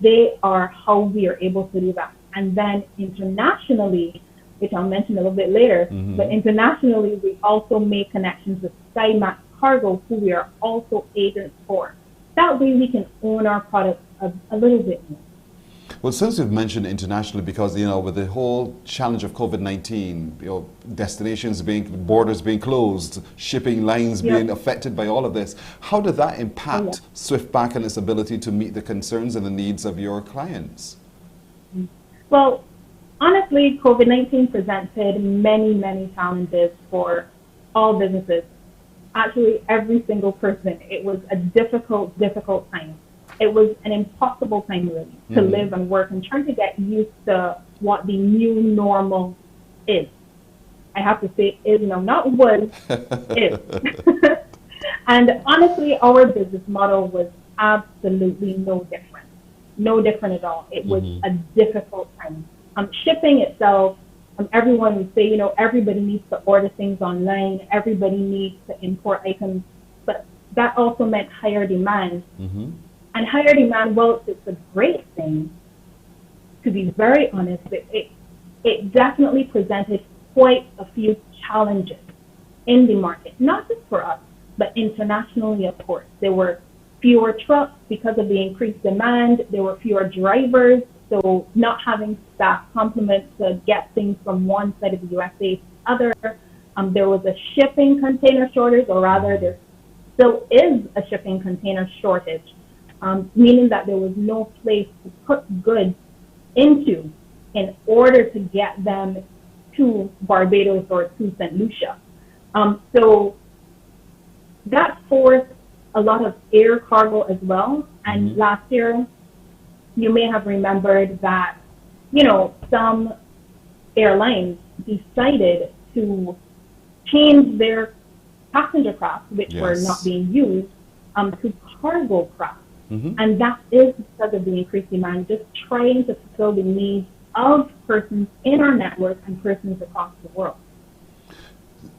They are how we are able to do that. And then internationally, which I'll mention a little bit later, but internationally, we also make connections with SkyMax Cargo, who we are also agents for. That way we can own our products a little bit more. Well, since you've mentioned internationally, because, with the whole challenge of COVID-19, destinations borders being closed, shipping lines being affected by all of this, how did that impact Swiftback and its ability to meet the concerns and the needs of your clients? Well, honestly, COVID-19 presented many, many challenges for all businesses. Actually, every single person. It was a difficult time. It was an impossible time, really, to live and work and trying to get used to what the new normal is. I have to say is now, not was, is. And honestly, our business model was absolutely no different. No different at all. It was a difficult time. Shipping itself, everyone would say, everybody needs to order things online. Everybody needs to import items. But that also meant higher demand. And higher demand, well, it's a great thing. To be very honest, it definitely presented quite a few challenges in the market, not just for us, but internationally, of course. There were fewer trucks because of the increased demand. There were fewer drivers, so not having staff complement to get things from one side of the USA to the other. There was a shipping container shortage, or rather there still is a shipping container shortage, meaning that there was no place to put goods into in order to get them to Barbados or to St. Lucia. So that forced a lot of air cargo as well. And last year, you may have remembered that, some airlines decided to change their passenger craft, which were not being used, to cargo craft. And that is because of the increased demand, just trying to fulfill the needs of persons in our network and persons across the world.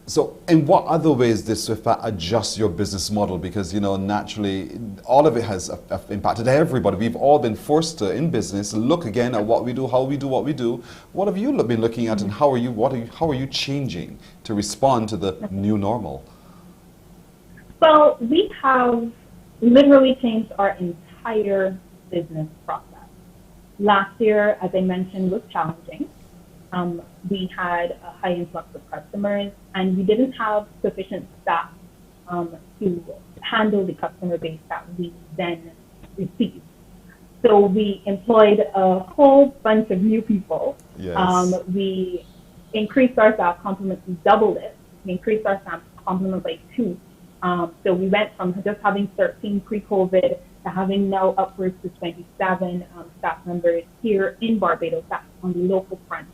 So in what other ways did SwiftPack adjust your business model? Because, naturally, all of it has impacted everybody. We've all been forced to, in business, look again at what we do, how we do what we do. What have you been looking at, and how are you changing to respond to the new normal? Well, we have literally changed our entire business process. Last year, as I mentioned, was challenging. We had a high influx of customers, and we didn't have sufficient staff to handle the customer base that we then received. So we employed a whole bunch of new people. We increased our staff complement, we doubled it. We increased our staff complement by 2. So we went from just having 13 pre-COVID to having now upwards to 27 staff members here in Barbados. That's on the local front.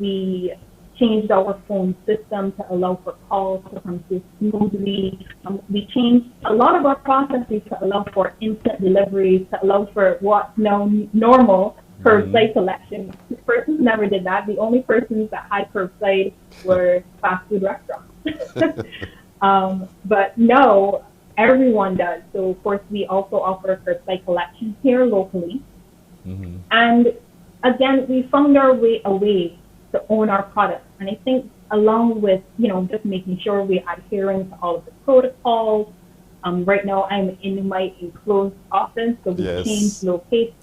We changed our phone system to allow for calls to come through smoothly. We changed a lot of our processes to allow for instant deliveries, to allow for what's now normal curbside collection. Persons never did that. The only persons that had curbside were fast food restaurants. But no, everyone does. So of course we also offer curbside collection here locally. And again, we found a way to own our products. And I think along with, just making sure we're adhering to all of the protocols. Right now I'm in my enclosed office, so we changed locations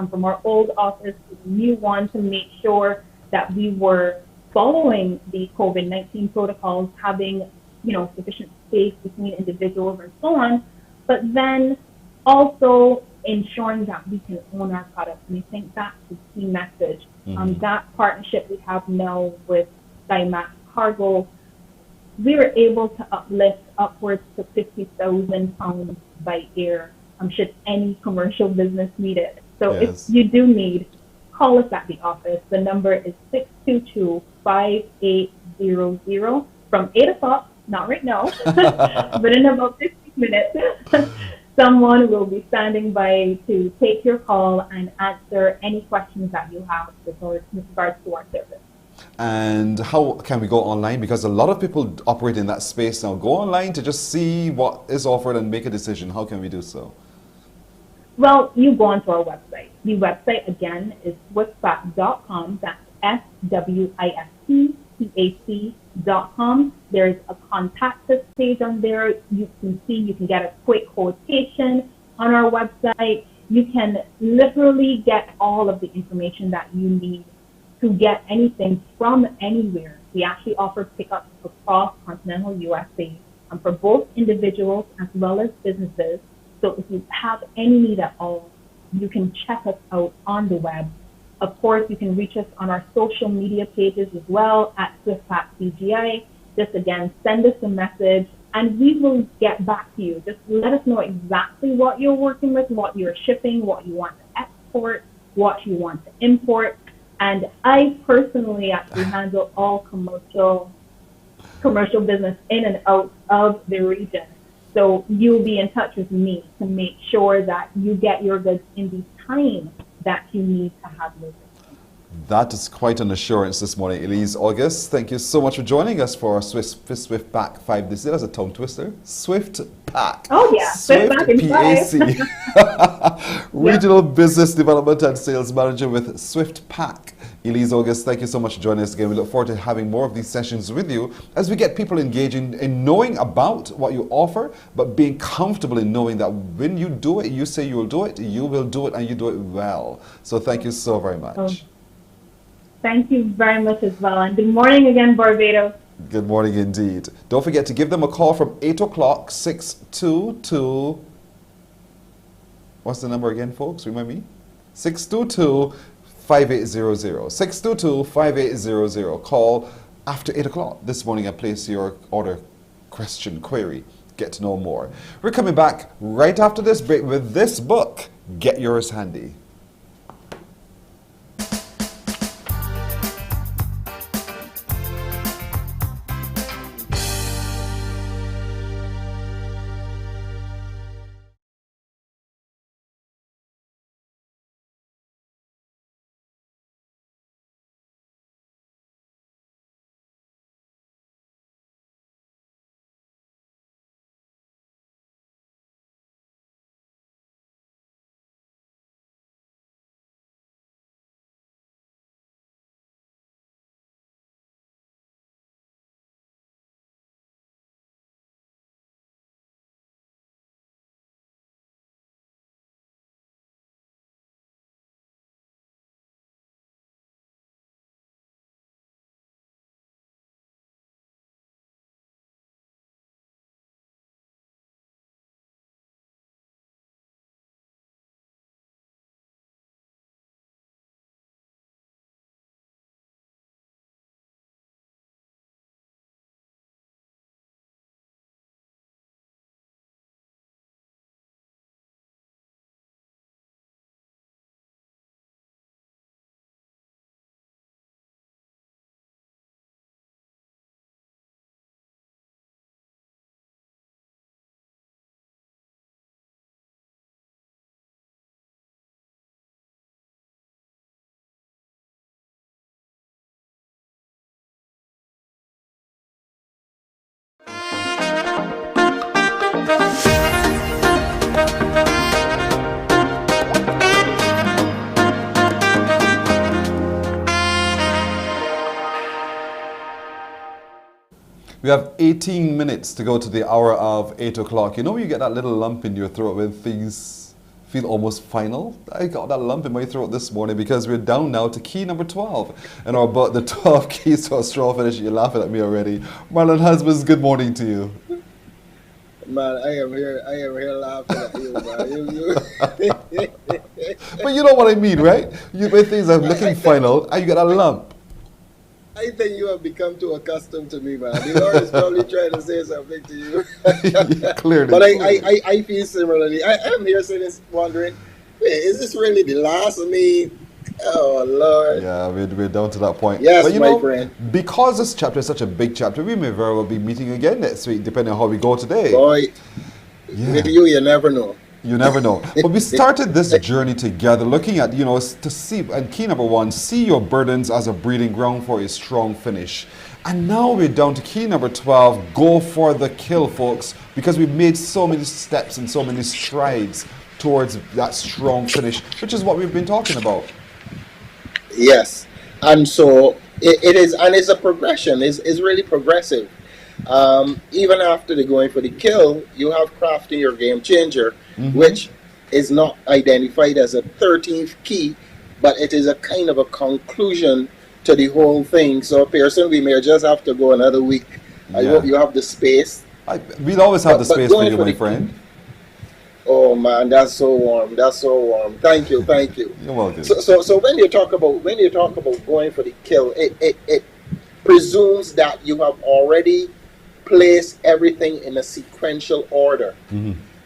from our old office to the new one to make sure that we were following the COVID-19 protocols, having sufficient space between individuals and so on, but then also ensuring that we can own our products. And I think that's the key message. That partnership we have now with Dymax Cargo, we were able to uplift upwards to £50,000 by air, should any commercial business need it. So if you do need, call us at the office. The number is 622-5800 from 8 o'clock, not right now, but in about 15 minutes. Someone will be standing by to take your call and answer any questions that you have with regards to our service. And how can we go online? Because a lot of people operate in that space now. Go online to just see what is offered and make a decision. How can we do so? Well, you go onto our website. The website, again, is swiftpack.com. That's SWIFTPAC.com. There's a contact us page on there. You can see, you can get a quick quotation on our website. You can literally get all of the information that you need to get anything from anywhere. We actually offer pickups across continental USA for both individuals as well as businesses. So if you have any need at all, you can check us out on the web. Of course, you can reach us on our social media pages as well at SwiftPack CGI. Just again, send us a message and we will get back to you. Just let us know exactly what you're working with, what you're shipping, what you want to export, what you want to import. And I personally actually handle all commercial business in and out of the region. So you'll be in touch with me to make sure that you get your goods in the time that you need to have your goods. That is quite an assurance this morning, Elise August. Thank you so much for joining us for our SwiftPack 5 this year. That's a tongue twister. SwiftPack. Oh yeah, SwiftPack in 5. Regional Business Development and Sales Manager with SwiftPack Elise August, thank you so much for joining us again. We look forward to having more of these sessions with you as we get people engaging in knowing about what you offer, but being comfortable in knowing that when you do it, you say you will do it, and you do it well. So thank you so very much. Oh, thank you very much as well. And good morning again, Barbados. Good morning indeed. Don't forget to give them a call from 8 o'clock, 622. What's the number again, folks? Remind me? 622-5800. 622-5800. Call after 8 o'clock this morning and place your order, question, query. Get to know more. We're coming back right after this break with this book. Get yours handy. We have 18 minutes to go to the hour of 8 o'clock. You know when you get that little lump in your throat when things feel almost final? I got that lump in my throat this morning because we're down now to key number 12. And our about the 12 keys to a straw finish. You're laughing at me already. Marlon Husbands, good morning to you. Man, I am here laughing at you, man. But you know what I mean, right? When things are looking final and you get a lump. I think you have become too accustomed to me, man. The Lord is probably trying to say something to you. Clearly. But I feel similarly. I'm here sitting wondering, wait, is this really the last of me? Oh, Lord. Yeah, we're down to that point. Yes, but you my know, friend. Because this chapter is such a big chapter, we may very well be meeting again next week, depending on how we go today. Boy, with you never know. You never know. But we started this journey together looking at, to see, and key number 1, see your burdens as a breeding ground for a strong finish. And now we're down to key number 12, go for the kill, folks, because we've made so many steps and so many strides towards that strong finish, which is what we've been talking about. Yes. And so it is, and it's a progression. It's really progressive. Even after the going for the kill, you have crafting your game changer, which is not identified as a 13th key, but it is a kind of a conclusion to the whole thing. So, Pearson, we may just have to go another week. I hope you have the space. We'd always have the space for you, my friend. Oh man, that's so warm. That's so warm. Thank you, thank you. You're welcome. So when you talk about going for the kill, it presumes that you have already placed everything in a sequential order.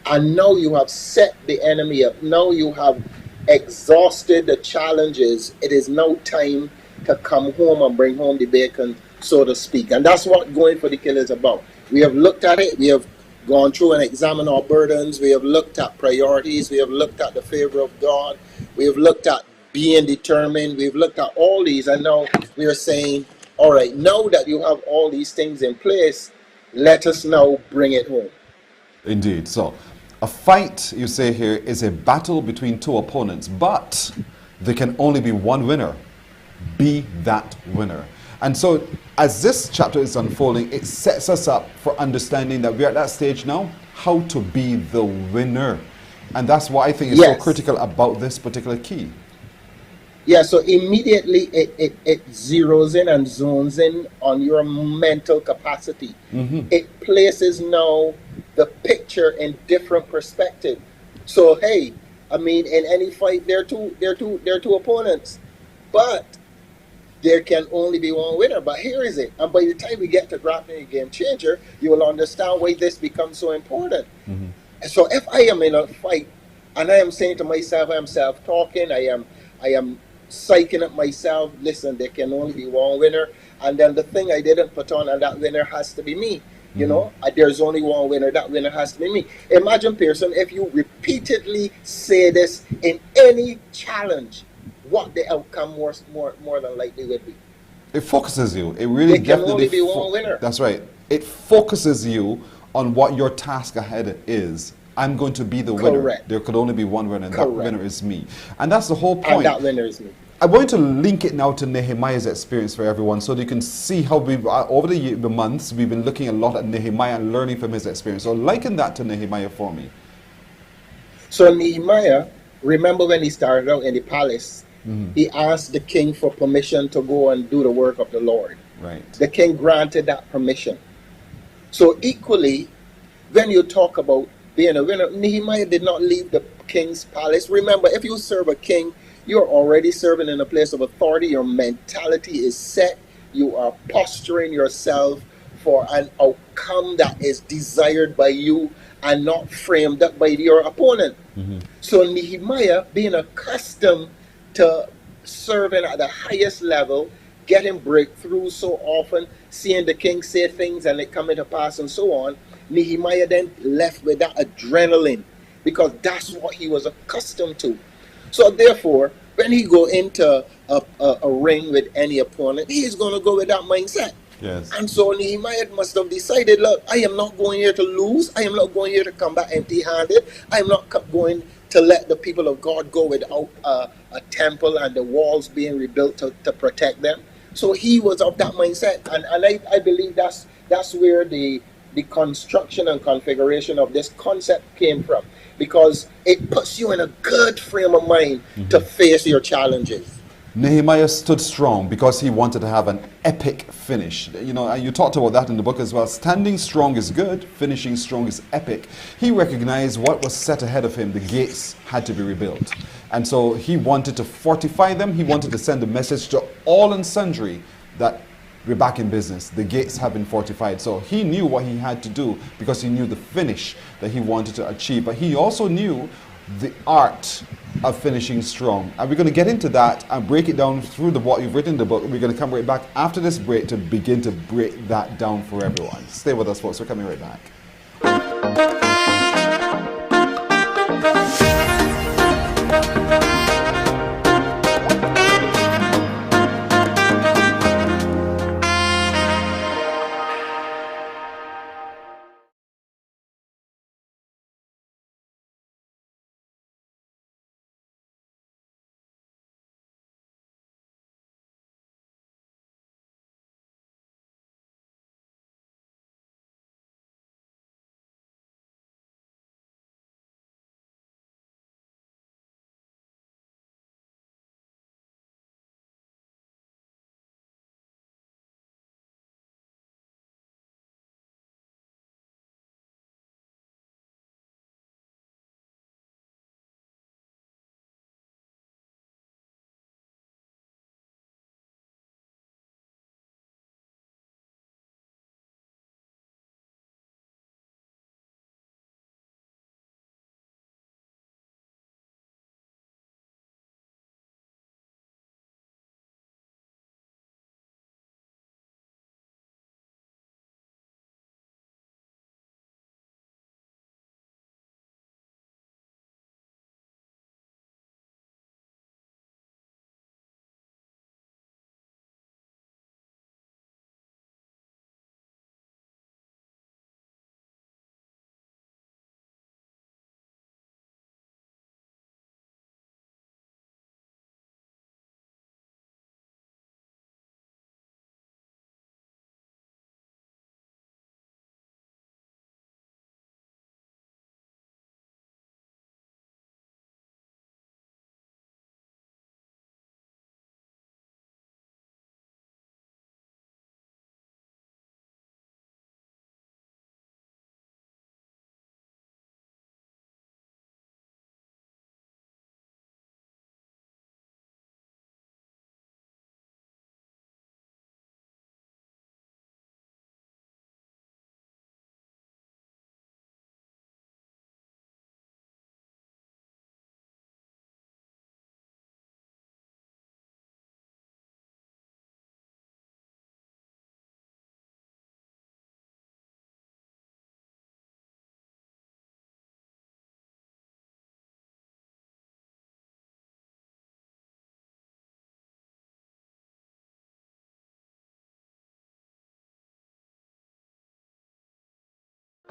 And now you have set the enemy up. Now you have exhausted the challenges. It is now time to come home and bring home the bacon, so to speak. And that's what going for the kill is about. We have looked at it. We have gone through and examined our burdens. We have looked at priorities. We have looked at the favor of God. We have looked at being determined. We've looked at all these. And now we are saying, all right, now that you have all these things in place, let us now bring it home. Indeed. So a fight, you say here, is a battle between two opponents, but there can only be one winner. Be that winner. And so as this chapter is unfolding, it sets us up for understanding that we're at that stage now, how to be the winner. And that's why I think it's so critical about this particular key. Yeah, so immediately it zeroes in and zones in on your mental capacity. It places now the picture in different perspective. So hey, I mean, in any fight, there are two opponents, but there can only be one winner. But here is it, and by the time we get to grappling a game changer, you will understand why this becomes so important. So if I am in a fight and I am saying to myself, I am self-talking, I am psyching up myself, listen, there can only be one winner, and then the thing I didn't put on, and that winner has to be me. You know, there's only one winner, that winner has to be me. Imagine, Pearson, if you repeatedly say this in any challenge, what the outcome more than likely would be. It focuses you. It really there can definitely only be one winner. That's right. It focuses you on what your task ahead is. I'm going to be the winner. Correct. There could only be one winner, and Correct. that winner is me. And that's the whole point. And that winner is me. I'm going to link it now to Nehemiah's experience for everyone, so that you can see how we've, over the months, we've been looking a lot at Nehemiah and learning from his experience. So liken that to Nehemiah for me. So Nehemiah, remember when he started out in the palace, he asked the king for permission to go and do the work of the Lord. Right. The king granted that permission. So equally, when you talk about being a winner, Nehemiah did not leave the king's palace. Remember, if you serve a king, you're already serving in a place of authority. Your mentality is set. You are posturing yourself for an outcome that is desired by you and not framed up by your opponent. So Nehemiah, being accustomed to serving at the highest level, getting breakthroughs so often, seeing the king say things and it coming to pass and so on, Nehemiah then left with that adrenaline because that's what he was accustomed to. So therefore, when he go into a ring with any opponent, he's going to go with that mindset. Yes. And so Nehemiah must have decided, look, I am not going here to lose. I am not going here to come back empty-handed. I am not going to let the people of God go without a temple and the walls being rebuilt to protect them. So he was of that mindset. And I believe that's where the construction and configuration of this concept came from, because it puts you in a good frame of mind to face your challenges. Nehemiah stood strong because he wanted to have an epic finish. You know, you talked about that in the book as well. Standing strong is good, finishing strong is epic. He recognized what was set ahead of him. The gates had to be rebuilt. And so he wanted to fortify them. He wanted to send a message to all and sundry that we're back in business. The gates have been fortified. So he knew what he had to do because he knew the finish that he wanted to achieve. But he also knew the art of finishing strong. And we're going to get into that and break it down through what you've written in the book. We're going to come right back after this break to begin to break that down for everyone. Stay with us, folks. We're coming right back.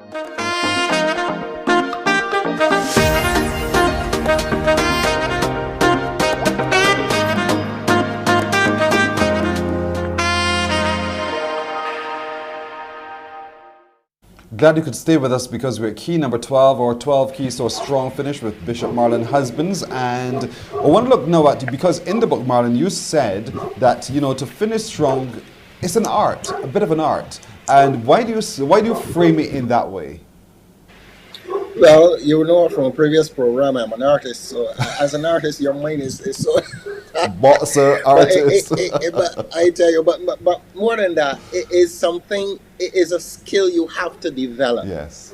Glad you could stay with us because we're at key number 12, or 12 keys to a strong finish with Bishop Marlon Husbands. And I want to look now at you because in the book, Marlon, you said that, you know, to finish strong, it's an art, a bit of an art. And why do you frame it in that way? Well, you know from a previous program, I'm an artist. So as an artist, your mind is so... Boxer, artist. But I tell you, but more than that, it is something, it is a skill you have to develop. Yes.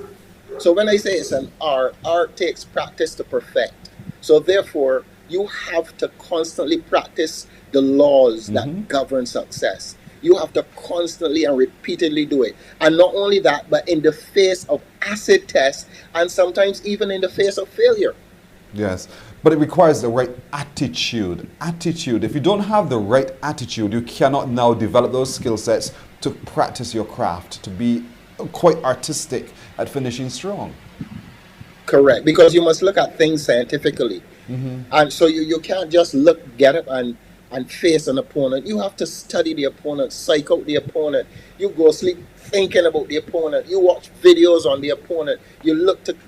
So when I say it's an art takes practice to perfect. So therefore, you have to constantly practice the laws that govern success. You have to constantly and repeatedly do it. And not only that, but in the face of acid tests and sometimes even in the face of failure. Yes, but it requires the right attitude. Attitude. If you don't have the right attitude, you cannot now develop those skill sets to practice your craft, to be quite artistic at finishing strong. Correct, because you must look at things scientifically. And so you can't just get up and face an opponent. You have to study the opponent, psych out the opponent. You go sleep thinking about the opponent. You watch videos on the opponent. You look to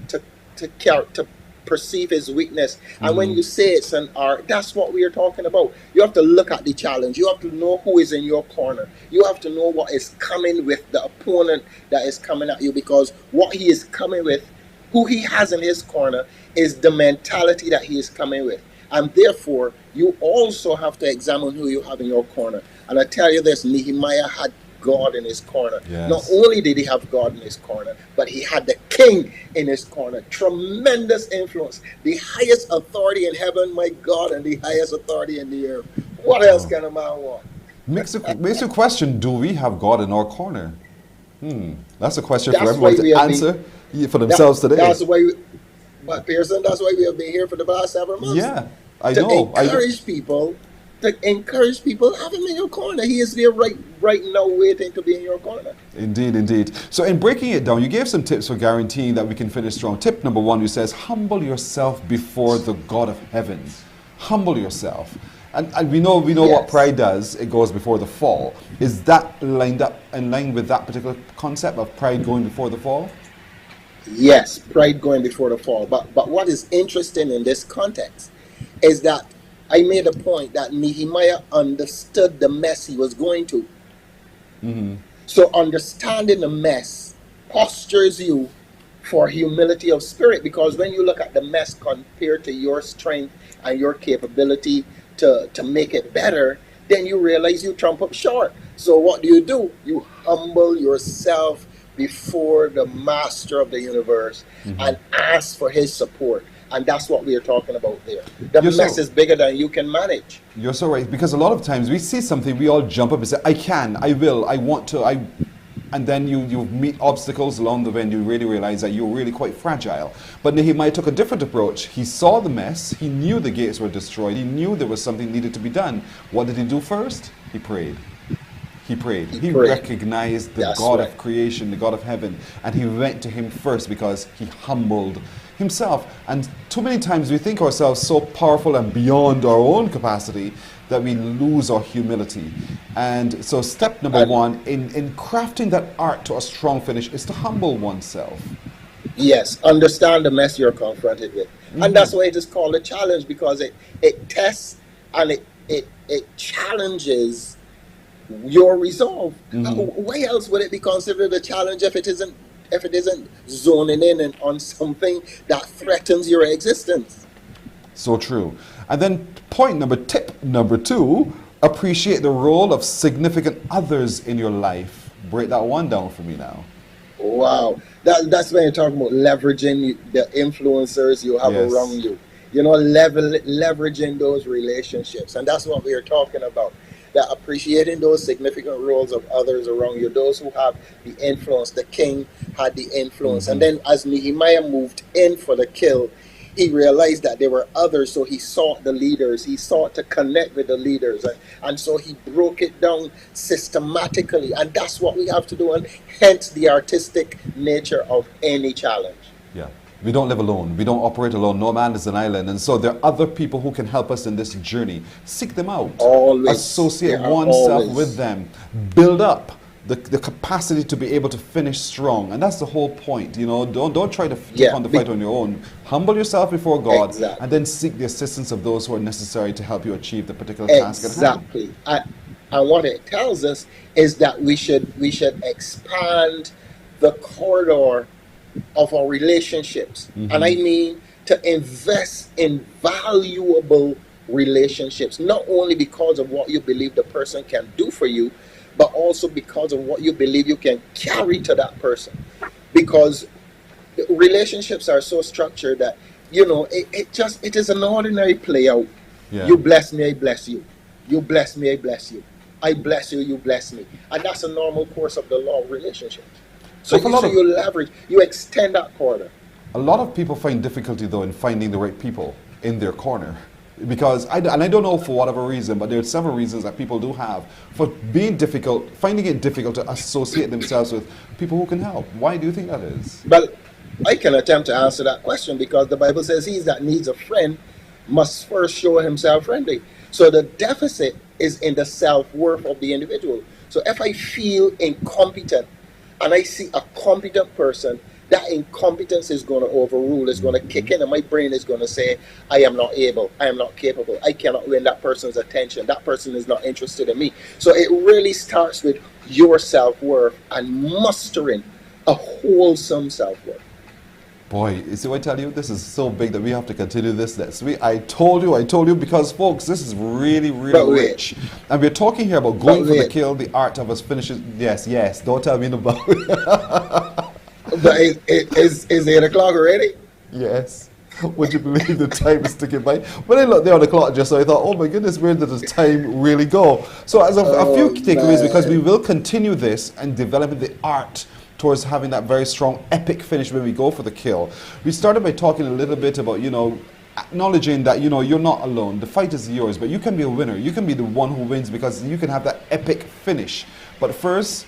perceive his weakness. And when you say it's an art, that's what we are talking about. You have to look at the challenge. You have to know who is in your corner. You have to know what is coming with the opponent that is coming at you, because what he is coming with, who he has in his corner, is the mentality that he is coming with. And therefore, you also have to examine who you have in your corner. And I tell you this, Nehemiah had God in his corner. Yes. Not only did he have God in his corner, but he had the king in his corner. Tremendous influence. The highest authority in heaven, my God, and the highest authority in the earth. What else can a man want? Makes you question, do we have God in our corner? That's a question for That's everyone why we to have answer for themselves today. That's why but Pearson, that's why we have been here for the past several months. Yeah, I know. To encourage people, have him in your corner. He is there right now waiting to be in your corner. Indeed, indeed. So in breaking it down, you gave some tips for guaranteeing that we can finish strong. Tip number 1, you says, humble yourself before the God of heaven. Humble yourself. And we know what pride does. It goes before the fall. Is that in line with that particular concept of pride going before the fall? Yes, pride going before the fall. But what is interesting in this context is that I made a point that Nehemiah understood the mess he was going to. So understanding the mess postures you for humility of spirit, because when you look at the mess compared to your strength and your capability to make it better, then you realize you trump up short. So what do? You humble yourself before the master of the universe and ask for his support. And that's what we are talking about there. The mess is bigger than you can manage. You're so right, because a lot of times we see something, we all jump up and say, I can, I will, I want to, and then you meet obstacles along the way and you really realize that you're really quite fragile. But Nehemiah took a different approach. He saw the mess, he knew the gates were destroyed, he knew there was something needed to be done. What did he do first? He prayed. He prayed. He recognized the God of creation, the God of heaven, and he went to him first because he humbled himself. And too many times we think ourselves so powerful and beyond our own capacity that we lose our humility. And so step number 1 in crafting that art to a strong finish is to humble oneself. Yes, understand the mess you're confronted with. And that's why it is called a challenge, because it tests and it challenges your resolve. Why else would it be considered a challenge if it isn't zoning in on something that threatens your existence? So true. And then tip number 2, appreciate the role of significant others in your life. Break that one down for me now. Wow, that's when you're talking about leveraging the influencers you have around you. Leveraging those relationships, and that's what we are talking about. That appreciating those significant roles of others around you, those who have the influence. The king had the influence. And then as Nehemiah moved in for the kill, he realized that there were others, so he sought the leaders. He sought to connect with the leaders, and so he broke it down systematically. And that's what we have to do, and hence the artistic nature of any challenge. Yeah. We don't live alone. We don't operate alone. No man is an island. And so there are other people who can help us in this journey. Seek them out. Always. Associate There are oneself always. with them. Build up the capacity to be able to finish strong. And that's the whole point. You know, don't try to take on the fight on your own. Humble yourself before God, Exactly. and then seek the assistance of those who are necessary to help you achieve the particular task at hand. Exactly. And what it tells us is that we should expand the corridor of our relationships. Mhm. And I mean to invest in valuable relationships, not only because of what you believe the person can do for you, but also because of what you believe you can carry to that person. Because relationships are so structured that, you know, it is an ordinary play out. Yeah. You bless me, I bless you. You bless me, I bless you. I bless you, you bless me. And that's a normal course of the law of relationships. So, you leverage, you extend that corridor. A lot of people find difficulty, though, in finding the right people in their corner. Because, I don't know for whatever reason, but there are several reasons that people do have for finding it difficult to associate themselves with people who can help. Why do you think that is? Well, I can attempt to answer that question because the Bible says he that needs a friend must first show himself friendly. So the deficit is in the self-worth of the individual. So if I feel incompetent and I see a competent person, that incompetence is going to overrule, it's going to kick in, and my brain is going to say, I am not able, I am not capable, I cannot win that person's attention, that person is not interested in me. So it really starts with your self-worth and mustering a wholesome self-worth. Boy, you see what I tell you? This is so big that we have to continue this next week. I told you, because folks, this is really, really rich. And we're talking here about going for the kill, the art of us finishing. Yes, don't tell me about it. But is 8 o'clock already? Yes. Would you believe the time is ticking by? When I looked there on the clock just now, I thought, oh my goodness, where did the time really go? So as a few takeaways, because we will continue this and developing the art towards having that very strong epic finish when we go for the kill. We started by talking a little bit about, you know, acknowledging that, you know, you're not alone. The fight is yours, but you can be a winner. You can be the one who wins because you can have that epic finish. But first,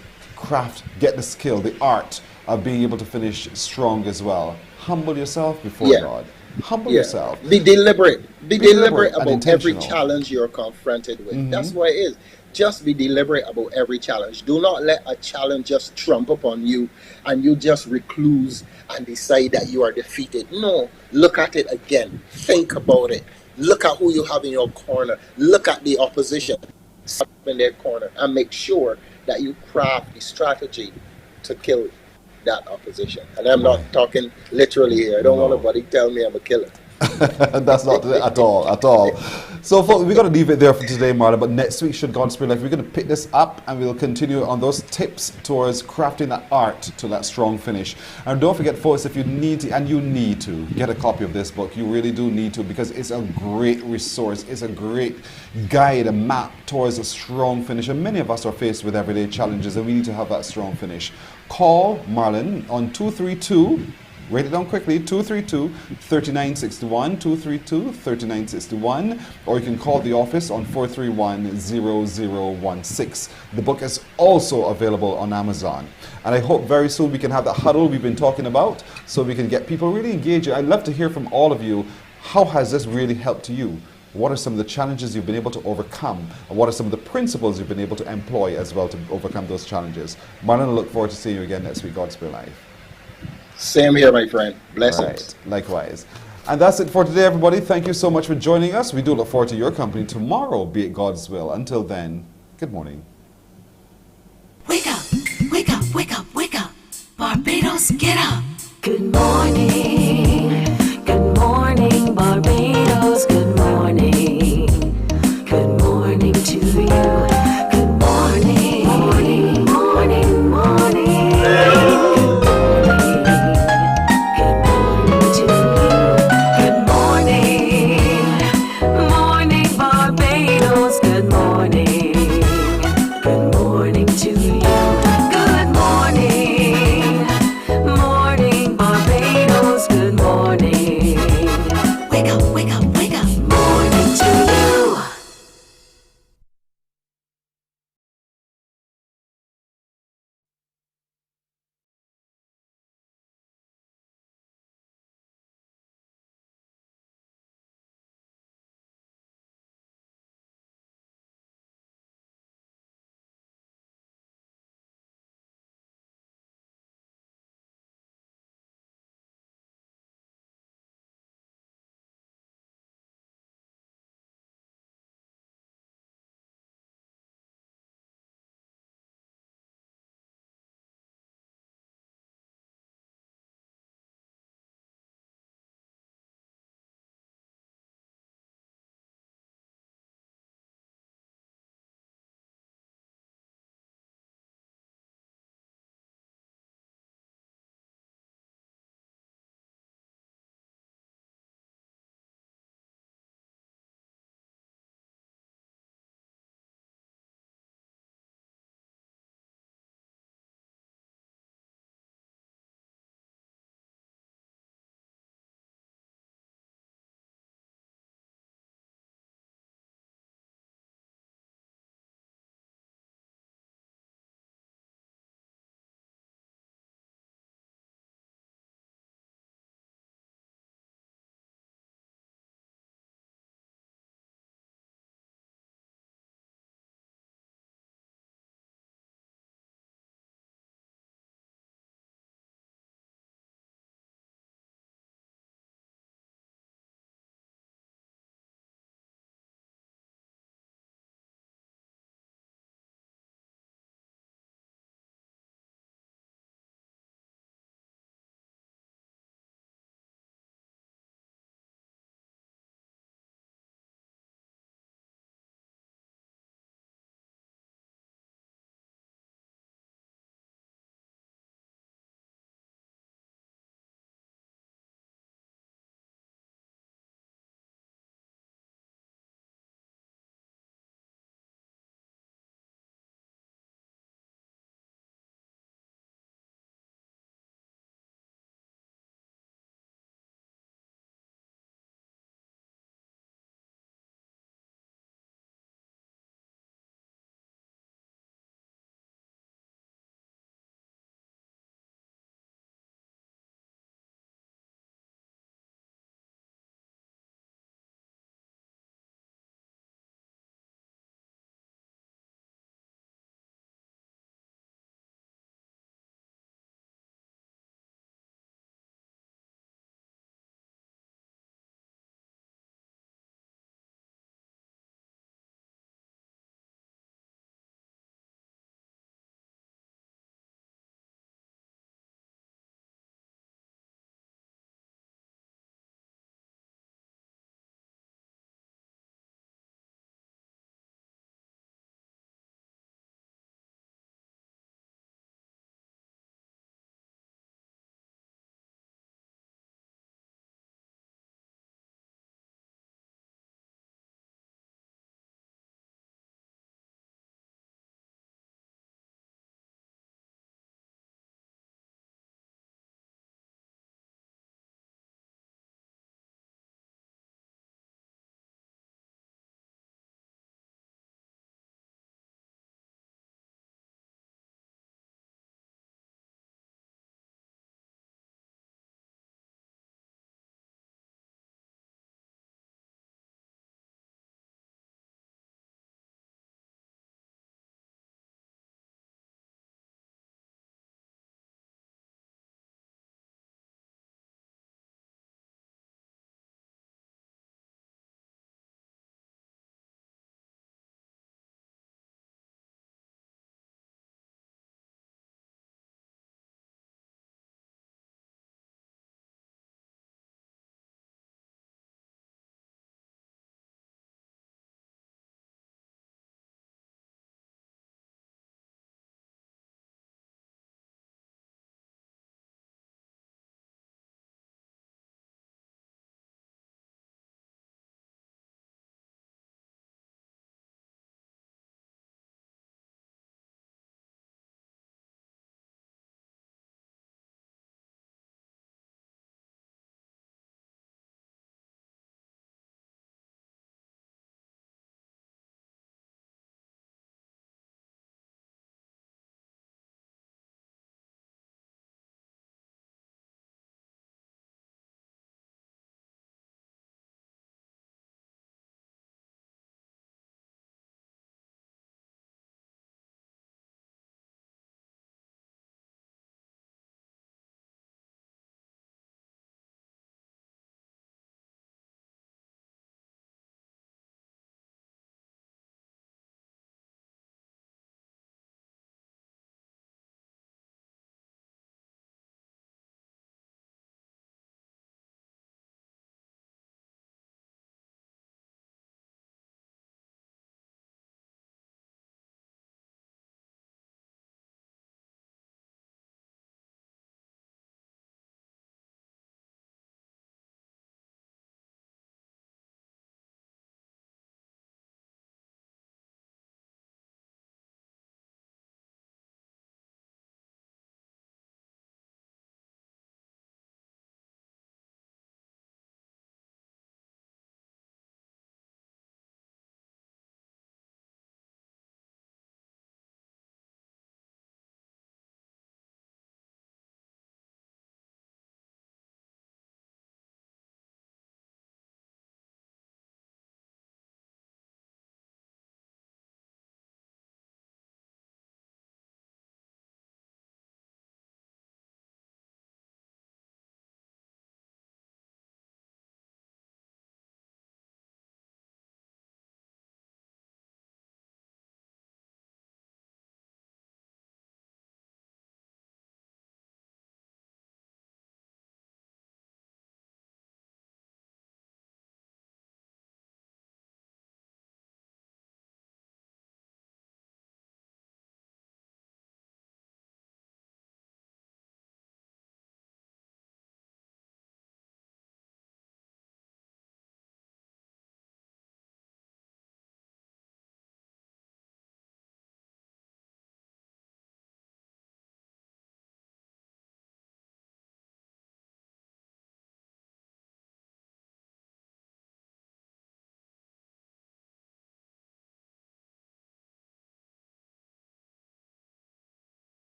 get the skill, the art of being able to finish strong as well. Humble yourself before God. Humble yourself. Be deliberate. Be deliberate and about every intentional. challenge you're confronted with. That's what it is. Just be deliberate about every challenge. Do not let a challenge just trump upon you and you just recluse and decide that you are defeated. No, look at it again. Think about it. Look at who you have in your corner. Look at the opposition in their corner and make sure that you craft the strategy to kill that opposition. And I'm not talking literally here. I don't want nobody to tell me I'm a killer. That's not it at all. So folks, we're going to leave it there for today, Marla, but next week, should God spirit life, we're going to pick this up and we'll continue on those tips towards crafting that art to that strong finish. And don't forget, folks, if you need to, and you need to, get a copy of this book. You really do need to, because it's a great resource. It's a great guide, a map towards a strong finish. And many of us are faced with everyday challenges and we need to have that strong finish. Call Marlon on 232, write it down quickly, 232-3961, 232-3961, or you can call the office on 431-0016. The book is also available on Amazon. And I hope very soon we can have that huddle we've been talking about so we can get people really engaged. I'd love to hear from all of you. How has this really helped you? What are some of the challenges you've been able to overcome? And what are some of the principles you've been able to employ as well to overcome those challenges? Marlon, I look forward to seeing you again next week. God's Spirit Life. Same here, my friend. Blessings. Right. Likewise. And that's it for today, everybody. Thank you so much for joining us. We do look forward to your company tomorrow, be it God's will. Until then, good morning.